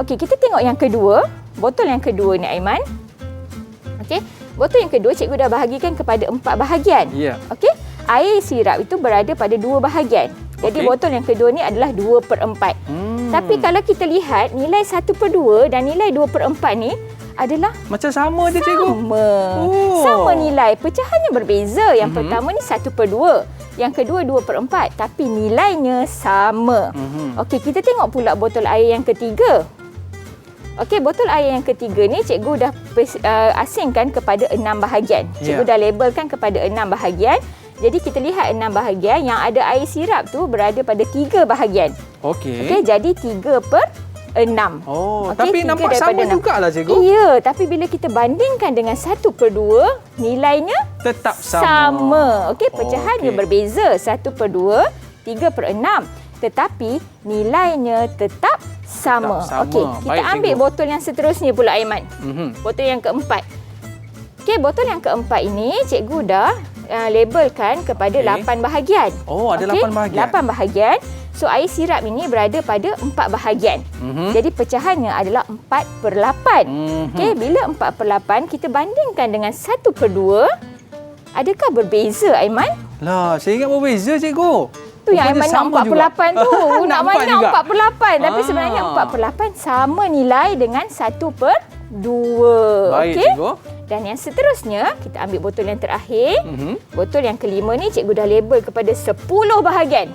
Okey, kita tengok yang kedua. Botol yang kedua ni, Aiman. Okey, botol yang kedua cikgu dah bahagikan kepada 4 bahagian. Ya. Okey, air sirap itu berada pada 2 bahagian. Jadi Okey. botol yang kedua ni adalah 2/4. Tapi kalau kita lihat nilai 1/2 dan nilai 2/4 ni adalah Macam sama je, cikgu. sama. Oh. Sama nilai. Pecahannya berbeza. Yang pertama ni 1/2. Yang kedua 2/4. Tapi nilainya sama. Okey, kita tengok pula botol air yang ketiga. Okey, botol air yang ketiga ni cikgu dah asingkan kepada 6 bahagian. Cikgu dah labelkan kepada 6 bahagian. Jadi kita lihat 6 bahagian yang ada air sirap tu berada pada 3 bahagian. Okey. Okey, jadi 3/6. Oh, Okey, tapi 3 nampak daripada sama 6. jugalah, cikgu. Ya, tapi bila kita bandingkan dengan 1/2, nilainya Tetap sama. Okey, pecahannya Okey. berbeza. 1/2, 3/6. Tetapi nilainya tetap sama. Tetap sama. Okey, kita Baik, ambil cikgu. botol yang seterusnya pula, Aiman. Botol yang keempat. Okey, botol yang keempat ini cikgu dah labelkan kepada 8 bahagian. Oh, ada Okey, 8 bahagian. 8 bahagian. So, air sirap ini berada pada 4 bahagian. Jadi, pecahannya adalah 4/8. Okey, bila 4/8, kita bandingkan dengan 1/2, adakah berbeza, Aiman? Lah, saya ingat berbeza, cikgu. Tu yang Aiman nak Rupanya sama 4/8 tu. Nak Nak banyak juga. 4/8. Tapi sebenarnya 4/8 sama nilai dengan 1/2. Baik, Okey? cikgu. Dan yang seterusnya, kita ambil botol yang terakhir. Botol yang kelima ni cikgu dah label kepada 10 bahagian.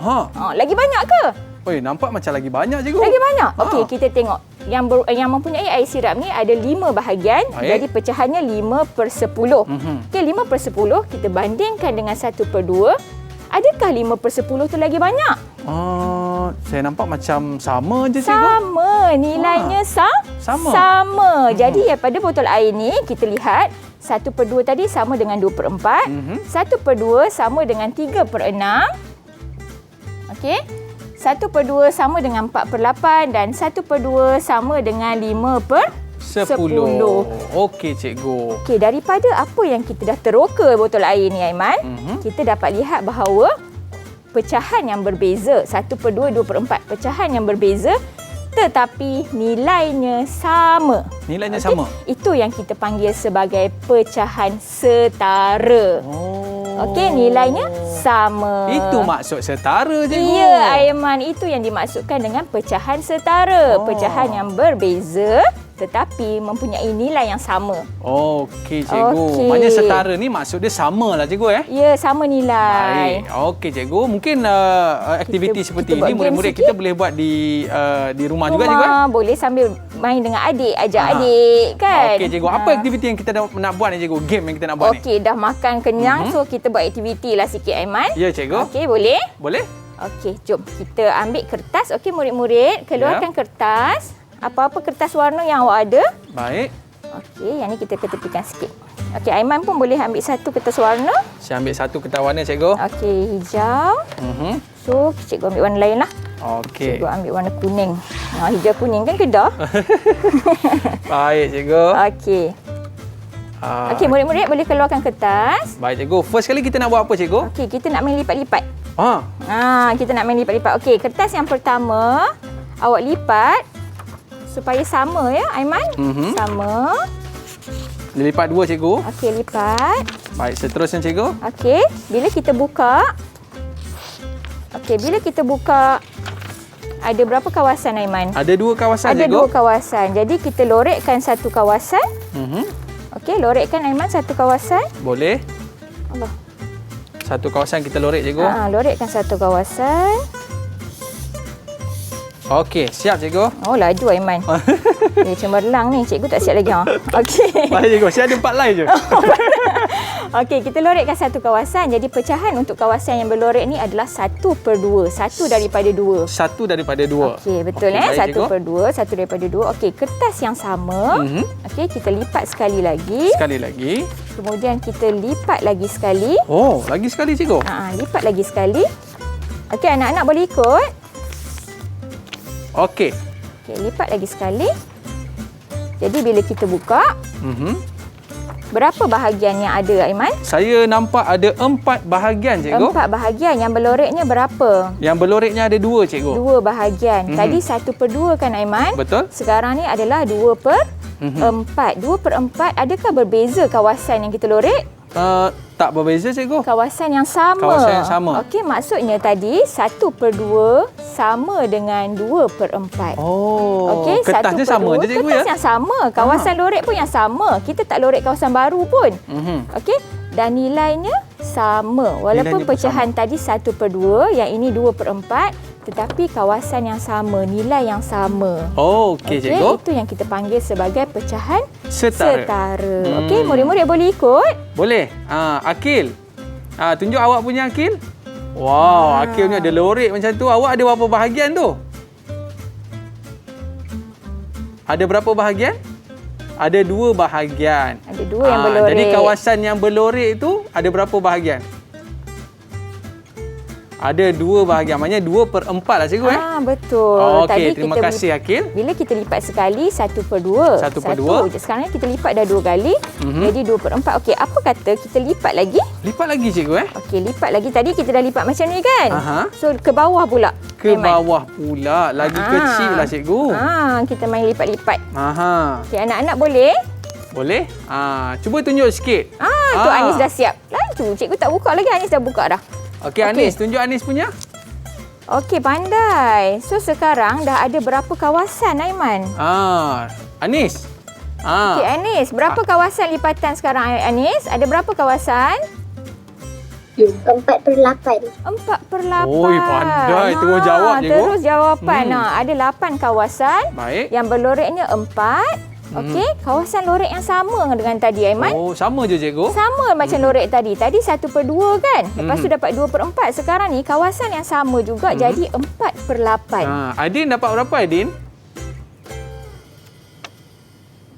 Lagi banyak ke? Oi, nampak macam lagi banyak, cikgu. Lagi banyak? Okey, kita tengok. Yang mempunyai air sirap ni ada 5 bahagian. Baik. Jadi pecahannya 5/10. Okey, 5/10 kita bandingkan dengan 1/2. Adakah 5/10 tu lagi banyak? Saya nampak macam sama je, cikgu. Sama. Nilainya Sama. sama. Jadi daripada botol air ni kita lihat 1/2 tadi sama dengan 2/4. 1/2 sama dengan 3/6. Okey. 1/2 sama dengan 4/8 dan 1/2 sama dengan 5/10. Okey, cikgu. Okey, daripada apa yang kita dah teroka botol air ni, Aiman, kita dapat lihat bahawa pecahan yang berbeza, 1/2, 2/4, pecahan yang berbeza tetapi nilainya sama. Nilainya Okey? sama. Itu yang kita panggil sebagai pecahan setara. Okey, nilainya sama. Itu maksud setara, cikgu. Ya, Aiman, itu yang dimaksudkan dengan pecahan setara. Pecahan yang berbeza tetapi mempunyai nilai yang sama. Okey, cikgu. Okey. Maknanya setara ni maksud dia sama lah, cikgu Ya, sama nilai. Baik. Okey, cikgu. Mungkin aktiviti seperti kita buat ini game murid-murid sikit. kita boleh buat di rumah juga, cikgu. Boleh sambil main dengan adik, ajak adik kan. Okey, cikgu. Apa aktiviti yang kita nak buat ni, cikgu? Game yang kita nak buat ni? Okey, dah makan kenyang, so kita buat aktiviti lah sikit, Aiman. Ya, cikgu. Okey, boleh? Boleh? Okey, jom kita ambil kertas. Okey, murid-murid, keluarkan kertas. Apa-apa kertas warna yang awak ada. Baik. Okey, yang ni kita ketepikan sikit. Okey, Aiman pun boleh ambil satu kertas warna. Saya ambil satu kertas warna, cikgu. Okey, hijau. So, cikgu ambil warna lain lah. Okey. Cikgu ambil warna kuning. Hijau kuning kan Kedah. Baik, cikgu. Okey. Okey, murid-murid boleh keluarkan kertas. Baik, cikgu. First kali kita nak buat apa, cikgu? Okey, kita nak main lipat-lipat. Kita nak main lipat-lipat. Okey, kertas yang pertama awak lipat supaya sama ya, Aiman. Sama. Lipat dua, cikgu. Okey, lipat. Baik, seterusnya, cikgu. Okey, bila kita buka. Okey, bila kita buka, ada berapa kawasan, Aiman? Ada dua kawasan, Ada cikgu. dua kawasan. Jadi kita lorekkan satu kawasan. Okey, lorekkan, Aiman, satu kawasan. Boleh. Allah. Satu kawasan kita lorek, cikgu. Lorekkan satu kawasan. Okey, siap, cikgu. Oh, laju, Aiman. Cemerlang ni. Cikgu tak siap lagi. Okey. Baik, cikgu. Saya ada 4 line je. Okey, kita lorekkan satu kawasan. Jadi pecahan untuk kawasan yang berlorek ni adalah 1/2. Satu daripada 2. Satu daripada 2. Okey, betul Okey, baik, cikgu. 1/2, satu daripada 2. Okey, kertas yang sama. Okey, kita lipat sekali lagi. Sekali lagi. Kemudian kita lipat lagi sekali. Oh, lagi sekali, cikgu. Lipat lagi sekali. Okey, anak-anak boleh ikut. Okey. Okey, lipat lagi sekali. Jadi bila kita buka, berapa bahagian yang ada, Aiman? Saya nampak ada 4 bahagian, cikgu. 4 bahagian. Yang berloreknya berapa? Yang berloreknya ada 2, cikgu. 2 bahagian. Tadi 1/2 kan, Aiman? Betul. Sekarang ni adalah 2/4. 2/4, adakah berbeza kawasan yang kita lorek? Tak berbeza, cikgu. Kawasan yang sama. Kawasan yang sama. Okey, maksudnya tadi 1/2 sama dengan 2/4. Oh, Okey, kertasnya sama je, cikgu, kertas ya? yang sama. Kawasan lorek pun yang sama. Kita tak lorek kawasan baru pun. Okey, dan nilainya sama. Walaupun Nilainya pun pecahan tadi 1/2, yang ini 2/4, tetapi kawasan yang sama, nilai yang sama. Oh, okey, cikgu. Itu yang kita panggil sebagai pecahan Setara. Okey, murid-murid boleh ikut? Boleh. Akil. Tunjuk awak punya, Akil. Wow, Akil punya ada lorek macam tu. Awak ada berapa bahagian tu? Ada berapa bahagian? Ada 2 bahagian. Ada 2 yang berlorek. Jadi kawasan yang berlorek itu ada berapa bahagian? Ada 2 bahagian. Maknanya 2/4 lah, cikgu. Betul. Okey, Tadi terima kita kasih, Akil. Bila kita lipat sekali, 1/2. 1/2. Sekarang ni kita lipat dah 2 kali. Jadi 2/4. Okey, apa kata kita lipat lagi? Lipat lagi, cikgu. Okey, lipat lagi. Tadi kita dah lipat macam ni kan? Aha. So, ke bawah pula. Ke Aiman. bawah pula. Lagi kecil lah, cikgu. Kita main lipat-lipat. Aha. Okey, anak-anak boleh? Boleh? Cuba tunjuk sikit. Tu Anis dah siap. Laju. Cikgu tak buka lagi. Anis dah buka dah. Okey, Anis. Tunjuk Anis punya. Okey, pandai. So, sekarang dah ada berapa kawasan, Aiman? Anis. Okey, Anis. Berapa kawasan lipatan sekarang, Anis? Ada berapa kawasan? 4/8. 4/8. Oi, pandai. Terus jawab, cikgu. Terus jawapan. Ada 8 kawasan. Baik. Yang berloreknya 4. Okey, kawasan lorek yang sama dengan tadi, Aiman. Oh, sama je, cikgu. Sama macam lorek tadi. Tadi 1/2 kan? Lepas tu dapat 2/4. Sekarang ni kawasan yang sama juga jadi 4/8. Aidin dapat berapa, Aidin?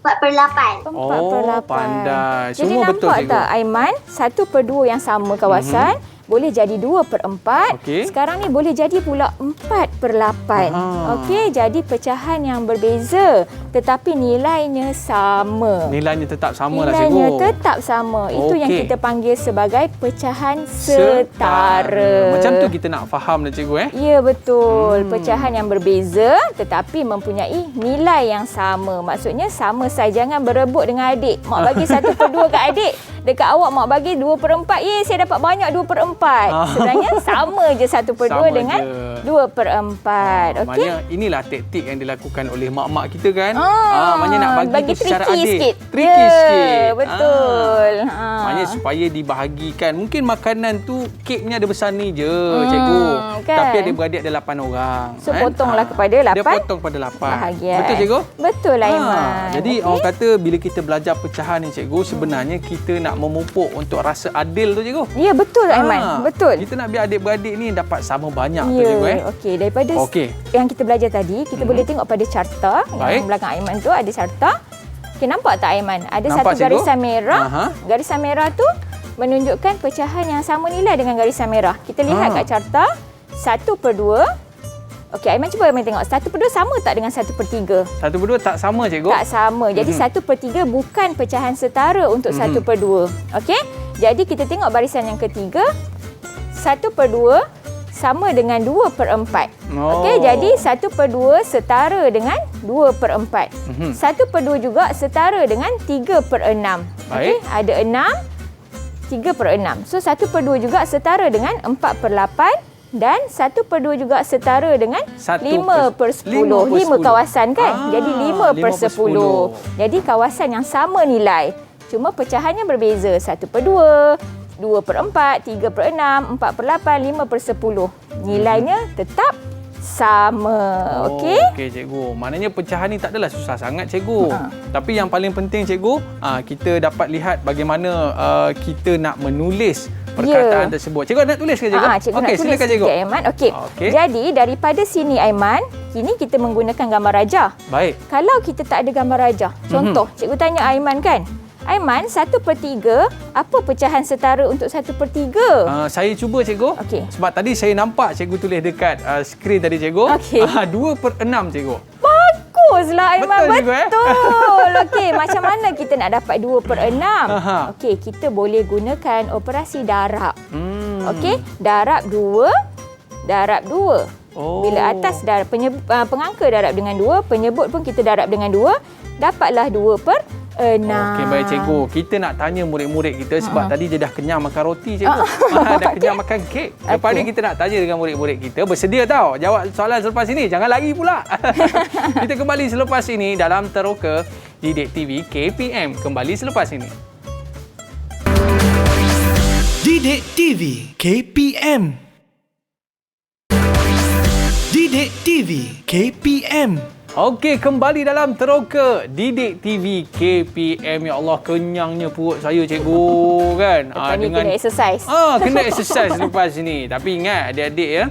4/8. 4/8. Pandai. Jadi Semua betul, nampak cikgu. tak, Aiman? 1/2 yang sama kawasan. Boleh jadi 2/4. Okey. Sekarang ni boleh jadi pula 4/8. Aha. Okey, jadi pecahan yang berbeza tetapi nilainya sama. Nilainya tetap sama lah, Nilainya cikgu. tetap sama. Itu yang Okey. kita panggil sebagai pecahan setara. Macam tu kita nak faham lah, cikgu. Ya, betul. Pecahan yang berbeza tetapi mempunyai nilai yang sama. Maksudnya sama saja. Jangan berebut dengan adik. Mak bagi 1/2 kat adik. Dekat awak mak bagi 2/4. Saya dapat banyak 2/4. Sebenarnya sama je 1/2 dengan 2/4. Okey. Maknanya inilah taktik yang dilakukan oleh mak-mak kita kan. Maknanya nak bagi tu secara tricky adil. sikit. Tricky sikit. Betul. Maknanya supaya dibahagikan. Mungkin makanan tu keknya ada besar ni je, cikgu. Kan? Tapi ada beradik ada 8 orang. So potonglah kepada 8. Dia potong pada 8. Bahagian. Betul cikgu? Betul lah Aiman. Jadi orang kata bila kita belajar pecahan ni cikgu, sebenarnya kita nak memupuk untuk rasa adil tu cikgu. Ya betul Aiman. Betul. Kita nak biar adik-beradik ni dapat sama banyak tu cikgu Okey, daripada yang kita belajar tadi, kita boleh tengok pada carta. Yang belakang Aiman tu ada carta. Okey, nampak tak Aiman? Ada nampak, satu garisan merah. Garisan merah tu menunjukkan pecahan yang sama nilai dengan garisan merah. Kita lihat kat carta 1/2. Okey, Aiman cuba Aiman tengok 1/2 sama tak dengan 1/3? 1/2 tak sama cikgu. Tak sama. Jadi 1/3 bukan pecahan setara untuk 1/2. Okey? Jadi kita tengok barisan yang ketiga. 1/2 sama dengan 2/4. Okey, jadi 1/2 setara dengan 2/4. 1/2 juga setara dengan 3/6. Okey, ada 6, 3/6. So 1/2 juga setara dengan 4/8 dan 1/2 juga setara dengan 5/10. 5 kawasan kan? Jadi 5/10. Jadi kawasan yang sama nilai. Cuma pecahannya berbeza. 1/2, 2/4, 3/6, 4/8, 5/10. Nilainya tetap sama. Okey? Okey cikgu. Maknanya pecahan ni tak adalah susah sangat cikgu. Tapi yang paling penting cikgu, kita dapat lihat bagaimana kita nak menulis perkataan tersebut. Cikgu nak tulis ke cikgu? Cikgu nak tulis silakan cikgu. Aiman. Okey. Jadi daripada sini Aiman, kini kita menggunakan gambar raja. Baik. Kalau kita tak ada gambar raja, contoh cikgu tanya Aiman kan, Aiman, 1/3, apa pecahan setara untuk 1/3? Saya cuba cikgu. Okey. Sebab tadi saya nampak cikgu tulis dekat skrin tadi cikgu. Okey. 2/6 cikgu. Baguslah Aiman. Betul cikgu, Betul. Okey, macam mana kita nak dapat 2/6? Okey, kita boleh gunakan operasi darab. Okey, darab 2, darab 2. Bila atas darab, pengangka darab dengan 2, penyebut pun kita darab dengan 2, dapatlah 2/6. Okey, baik cikgu. Kita nak tanya murid-murid kita sebab tadi dia dah kenyang makan roti cikgu. Dah kenyang makan kek. Lepas ni kita nak tanya dengan murid-murid kita. Bersedia tau jawab soalan selepas ini. Jangan lari pula. Kita kembali selepas ini dalam Teroka Didik TV KPM. Kembali selepas ini. Didik TV KPM. Didik TV KPM. Okey, kembali dalam Teroka Didik TV KPM. Ya Allah, kenyangnya perut saya cikgu kan. Dengan kena exercise. Kena exercise lepas ini. Tapi ingat adik-adik ya,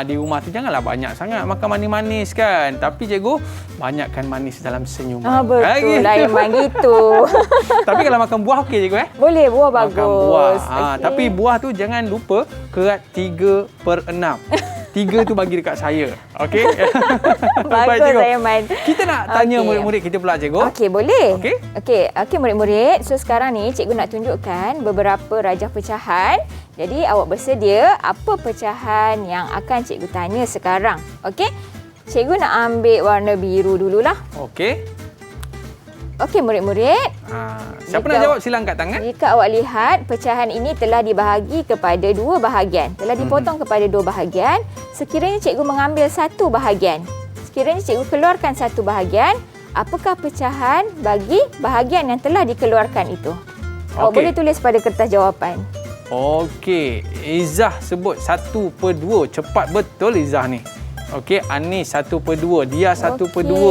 di rumah tu janganlah banyak sangat makan manis-manis kan. Tapi cikgu, banyakkan manis dalam senyuman. Betul lah Aiman gitu. Tapi kalau makan buah okey cikgu Boleh, buah bagus. Makan buah. Tapi buah tu jangan lupa kerat 3/6. 3 tu bagi dekat saya. Okey? Bagus Aiman. Kita nak tanya murid-murid kita pula cikgu. Okey, boleh. Okey Murid-murid. So sekarang ni cikgu nak tunjukkan beberapa rajah pecahan. Jadi awak bersedia apa pecahan yang akan cikgu tanya sekarang. Okey? Cikgu nak ambil warna biru dululah. Okey. Okey murid-murid. Siapa nak jawab sila angkat tangan. Jika awak lihat pecahan ini telah dibahagi kepada 2 bahagian. Telah dipotong kepada 2 bahagian. Sekiranya cikgu mengambil 1 bahagian. Sekiranya cikgu keluarkan 1 bahagian, apakah pecahan bagi bahagian yang telah dikeluarkan itu? Awak boleh tulis pada kertas jawapan. Okey. Izzah sebut 1/2. Cepat betul Izzah ni. Okey, Anis 1/2. Dia 1/2.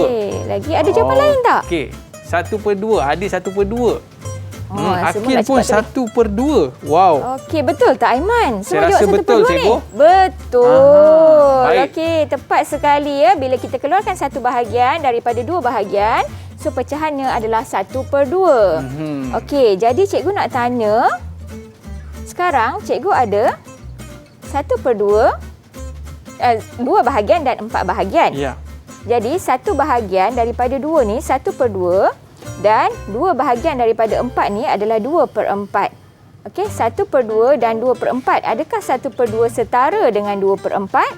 Okey. Lagi ada jawapan lain tak? Okey. 1/2. Adis 1/2. Akil pun 1/2. Wow. Okey, betul tak Aiman? Saya rasa betul cikgu. Betul. Okey, tepat sekali ya. Bila kita keluarkan 1 bahagian daripada 2 bahagian, so pecahannya adalah 1/2. Okey, jadi cikgu nak tanya. Sekarang cikgu ada 1/2, 2 bahagian dan 4 bahagian. Ya. Jadi 1 bahagian daripada 2 ni 1/2 dan 2 bahagian daripada 4 ni adalah 2/4. Okey, 1/2 dan 2/4. Adakah 1/2 setara dengan 2/4?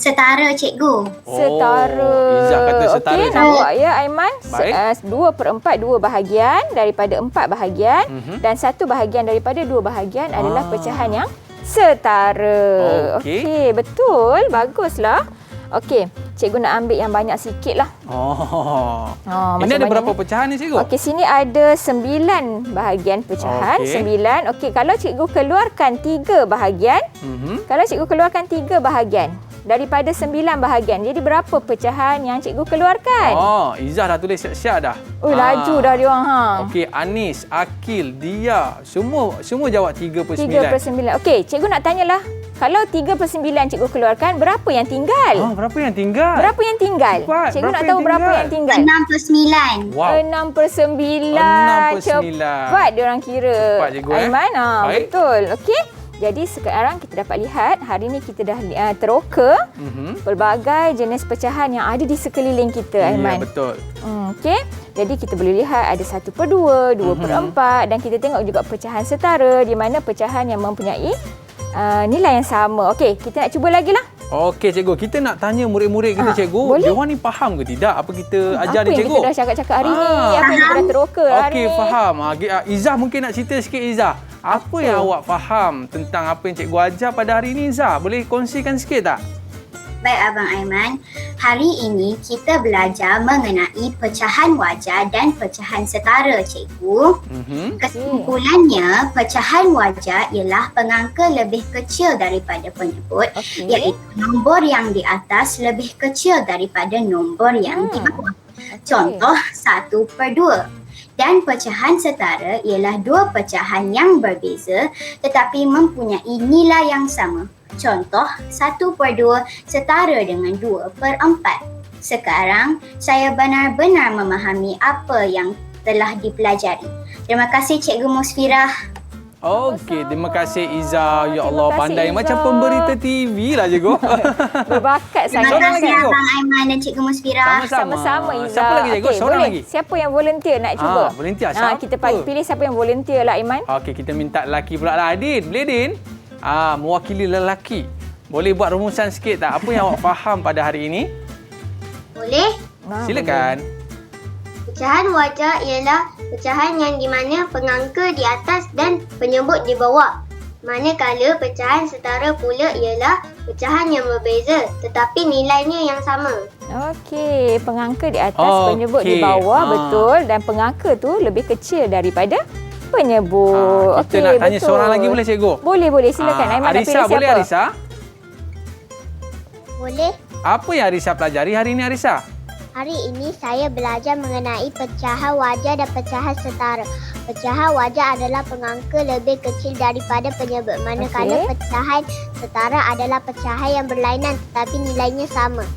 Setara, cikgu. Setara. Izzah kata setara. Okey, nampak ya Aiman? Baik. 2/4 2 bahagian daripada 4 bahagian dan 1 bahagian daripada 2 bahagian adalah pecahan yang setara. Okey, betul. Baguslah. Okey, cikgu nak ambil yang banyak sikit lah. Ini ada berapa pecahan ni, cikgu? Okey, sini ada 9 bahagian pecahan. 9. Okey, kalau cikgu keluarkan 3 bahagian, kalau cikgu keluarkan 3 bahagian daripada 9 bahagian, jadi berapa pecahan yang cikgu keluarkan? Izzah dah tulis siap-siap dah. Laju dah dia orang. Okey, Anis, Akil, Dia, semua jawab 3/9. 3/9. Okey, cikgu nak tanyalah. Kalau 3/9 cikgu keluarkan, berapa yang tinggal? Berapa yang tinggal? Berapa yang tinggal? Cepat, Cikgu nak tahu berapa yang tinggal. 6/9. Wow. 6/9. 6/9. Cepat diorang kira. Cepat, cikgu. Aiman, Baik. betul. Okey. Jadi sekarang kita dapat lihat hari ini kita dah teroka pelbagai jenis pecahan yang ada di sekeliling kita, Aiman. Ya, betul. Okey. Jadi kita boleh lihat ada 1/2, 2/4 dan kita tengok juga pecahan setara di mana pecahan yang mempunyai nilai yang sama. Okey, kita nak cuba lagi lah. Okey, cikgu. Kita nak tanya murid-murid kita, cikgu. Boleh? Diorang ni faham ke tidak apa kita ajar ni, cikgu? Apa yang kita dah cakap-cakap hari ni? Apa yang kita dah teroka hari Okey, ni? faham. Izzah mungkin nak cerita sikit, Izzah. Apa yang awak faham tentang apa yang cikgu ajar pada hari ini, Izzah? Boleh kongsikan sikit tak? Baik Abang Aiman, hari ini kita belajar mengenai pecahan wajar dan pecahan setara, cikgu. Kesimpulannya, pecahan wajar ialah pengangka lebih kecil daripada penyebut, iaitu nombor yang di atas lebih kecil daripada nombor yang di bawah. Contoh 1/2. Dan pecahan setara ialah 2 pecahan yang berbeza tetapi mempunyai nilai yang sama. Contoh 1/2 setara dengan 2/4. Sekarang saya benar-benar memahami apa yang telah dipelajari. Terima kasih Cikgu Musfirah. Okey, terima kasih Izzah. Ya Allah, Terima kasih, pandai Izzah. macam pemberita TV lah, cikgu. Berbakat Terima sangat. kasih cikgu. Abang Aiman dan Cikgu Musfirah. Sama-sama Izzah. Siapa lagi, cikgu? Okey, Seorang boleh. lagi. Siapa yang volunteer nak cuba? Volunteer. Siapa? Kita pilih siapa yang volunteer lah, Aiman. Okey, kita minta lelaki pula lah. Din, boleh Din? Mewakili lelaki. Boleh buat rumusan sikit tak? Apa yang awak faham pada hari ini? Boleh? Silakan. Pecahan wajar ialah pecahan yang di mana pengangka di atas dan penyebut di bawah. Manakala pecahan setara pula ialah pecahan yang berbeza tetapi nilainya yang sama. Okey, pengangka di atas, penyebut di bawah, betul. Dan pengangka tu lebih kecil daripada penyebut. Kita nak tanya seorang lagi boleh, cikgu? Boleh. Silakan. Aiman nak pilih Arisa, siapa? boleh Arisa? Boleh? Apa yang Arisa pelajari hari ini, Arisa? Hari ini saya belajar mengenai pecahan wajar dan pecahan setara. Pecahan wajar adalah pengangka lebih kecil daripada penyebut. Manakala pecahan setara adalah pecahan yang berlainan tetapi nilainya sama.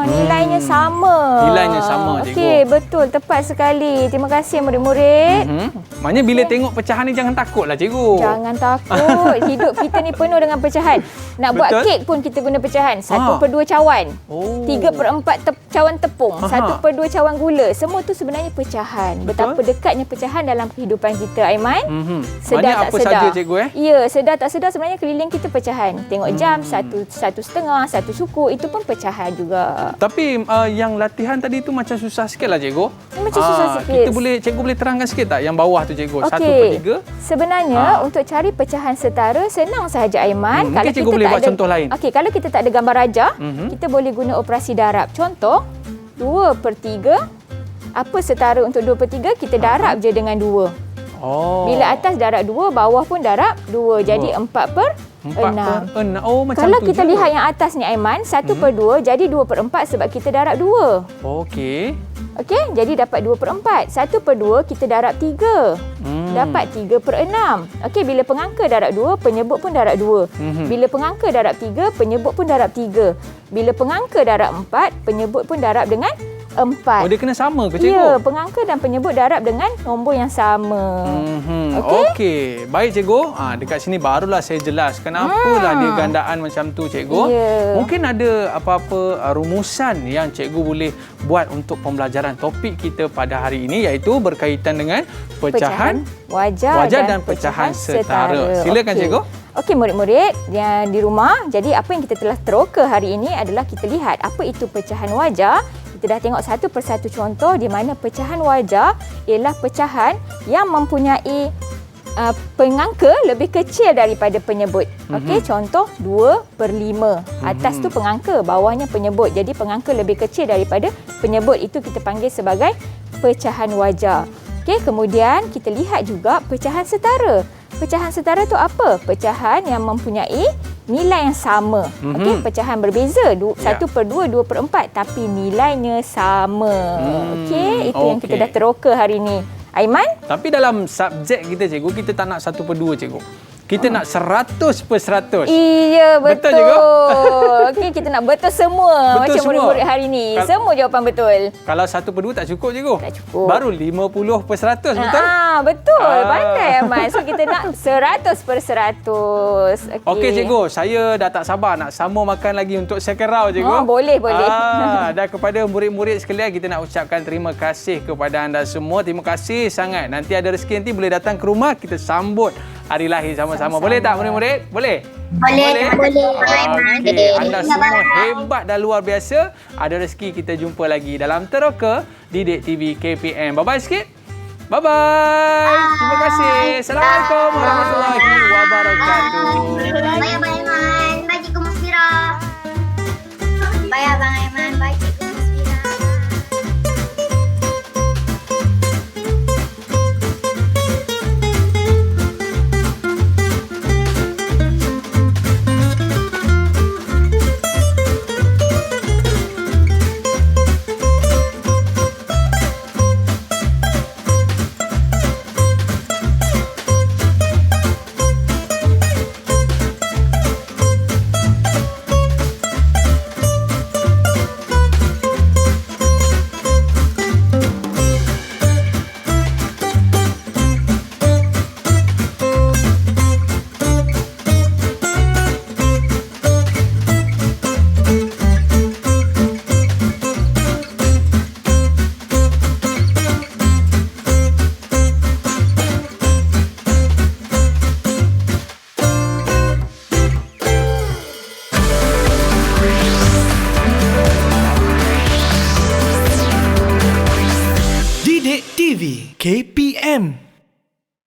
Nilainya sama. Nilainya sama, cikgu. Okey, betul. Tepat sekali. Terima kasih murid-murid. Maknanya bila tengok pecahan ni jangan takutlah, cikgu. Jangan takut. Hidup kita ni penuh dengan pecahan. Nak buat kek pun kita guna pecahan. 1/2 cawan. 3/4 cawan tepung. 1/2 cawan gula. Semua tu sebenarnya pecahan. Betapa dekatnya pecahan dalam kehidupan kita, Aiman. Sedar tak apa sedar. saja, cikgu? Ya, sedar tak sedar sebenarnya keliling kita pecahan. Tengok jam, 1.5, 1 suku. Itu pun pecahan juga. Tapi yang latihan tadi tu macam susah sikit lah, cikgu. Macam susah sikit. Cikgu boleh terangkan sikit tak yang bawah tu, cikgu? Okey. 1/3? Sebenarnya untuk cari pecahan setara senang sahaja, Aiman. Mungkin cikgu boleh buat contoh lain. Okey, kalau kita tak ada gambar rajah, kita boleh guna operasi darab. Contoh 2/3. Apa setara untuk 2/3? Kita darab je dengan 2. Bila atas darab 2, bawah pun darab 2. Jadi 4/6. Macam Kalau tu kita juga. lihat yang atas ni, Aiman, 1/2 jadi 2/4 sebab kita darab 2. Okey. Okey, jadi dapat 2/4. 1/2 kita darab 3. Dapat 3/6. Okey, bila pengangka darab 2, penyebut pun darab 2. Bila pengangka darab 3, penyebut pun darab 3. Bila pengangka darab 4, penyebut pun darab dengan 4. Dia kena sama ke, cikgu? Ya, pengangka dan penyebut darab dengan nombor yang sama. Okey. Baik, cikgu. Dekat sini barulah saya jelas kenapalah dia gandaan macam tu, cikgu. Ya. Mungkin ada apa-apa rumusan yang cikgu boleh buat untuk pembelajaran topik kita pada hari ini, iaitu berkaitan dengan pecahan wajar dan pecahan setara. Silakan, cikgu. Okey, murid-murid yang di rumah, jadi apa yang kita telah teroka hari ini adalah kita lihat apa itu pecahan wajah. Kita dah tengok satu persatu contoh di mana pecahan wajah ialah pecahan yang mempunyai pengangka lebih kecil daripada penyebut. Okey, contoh 2/5. Atas tu pengangka, bawahnya penyebut. Jadi pengangka lebih kecil daripada penyebut, itu kita panggil sebagai pecahan wajah. Okey, kemudian kita lihat juga pecahan setara. Pecahan setara tu apa? Pecahan yang mempunyai nilai yang sama. Okey, pecahan berbeza. 1/2, 2/4 tapi nilainya sama. Okey, itu yang kita dah teroka hari ini. Aiman? Tapi dalam subjek kita, cikgu, kita tak nak 1/2, cikgu. Kita nak 100%. Iya, betul. Betul, cikgu? Okey, kita nak betul semua. Betul macam semua. murid-murid hari ni. Semua jawapan betul. Kalau 1/2 tak cukup, cikgu. Tak cukup. Baru 50%, betul? Betul. Pandai, Aiman. So, kita nak 100%. Okey, cikgu. Saya dah tak sabar nak sama makan lagi untuk second round, cikgu. Boleh. Dan kepada murid-murid sekalian, kita nak ucapkan terima kasih kepada anda semua. Terima kasih sangat. Nanti ada rezeki nanti boleh datang ke rumah, kita sambut hari lahir sama-sama. Boleh tak murid-murid? Boleh? Boleh. Okey, anda semua hebat dan luar biasa. Ada rezeki kita jumpa lagi dalam Teroka Didik TV KPM. Bye-bye sikit. Bye-bye. Terima kasih. Assalamualaikum warahmatullahi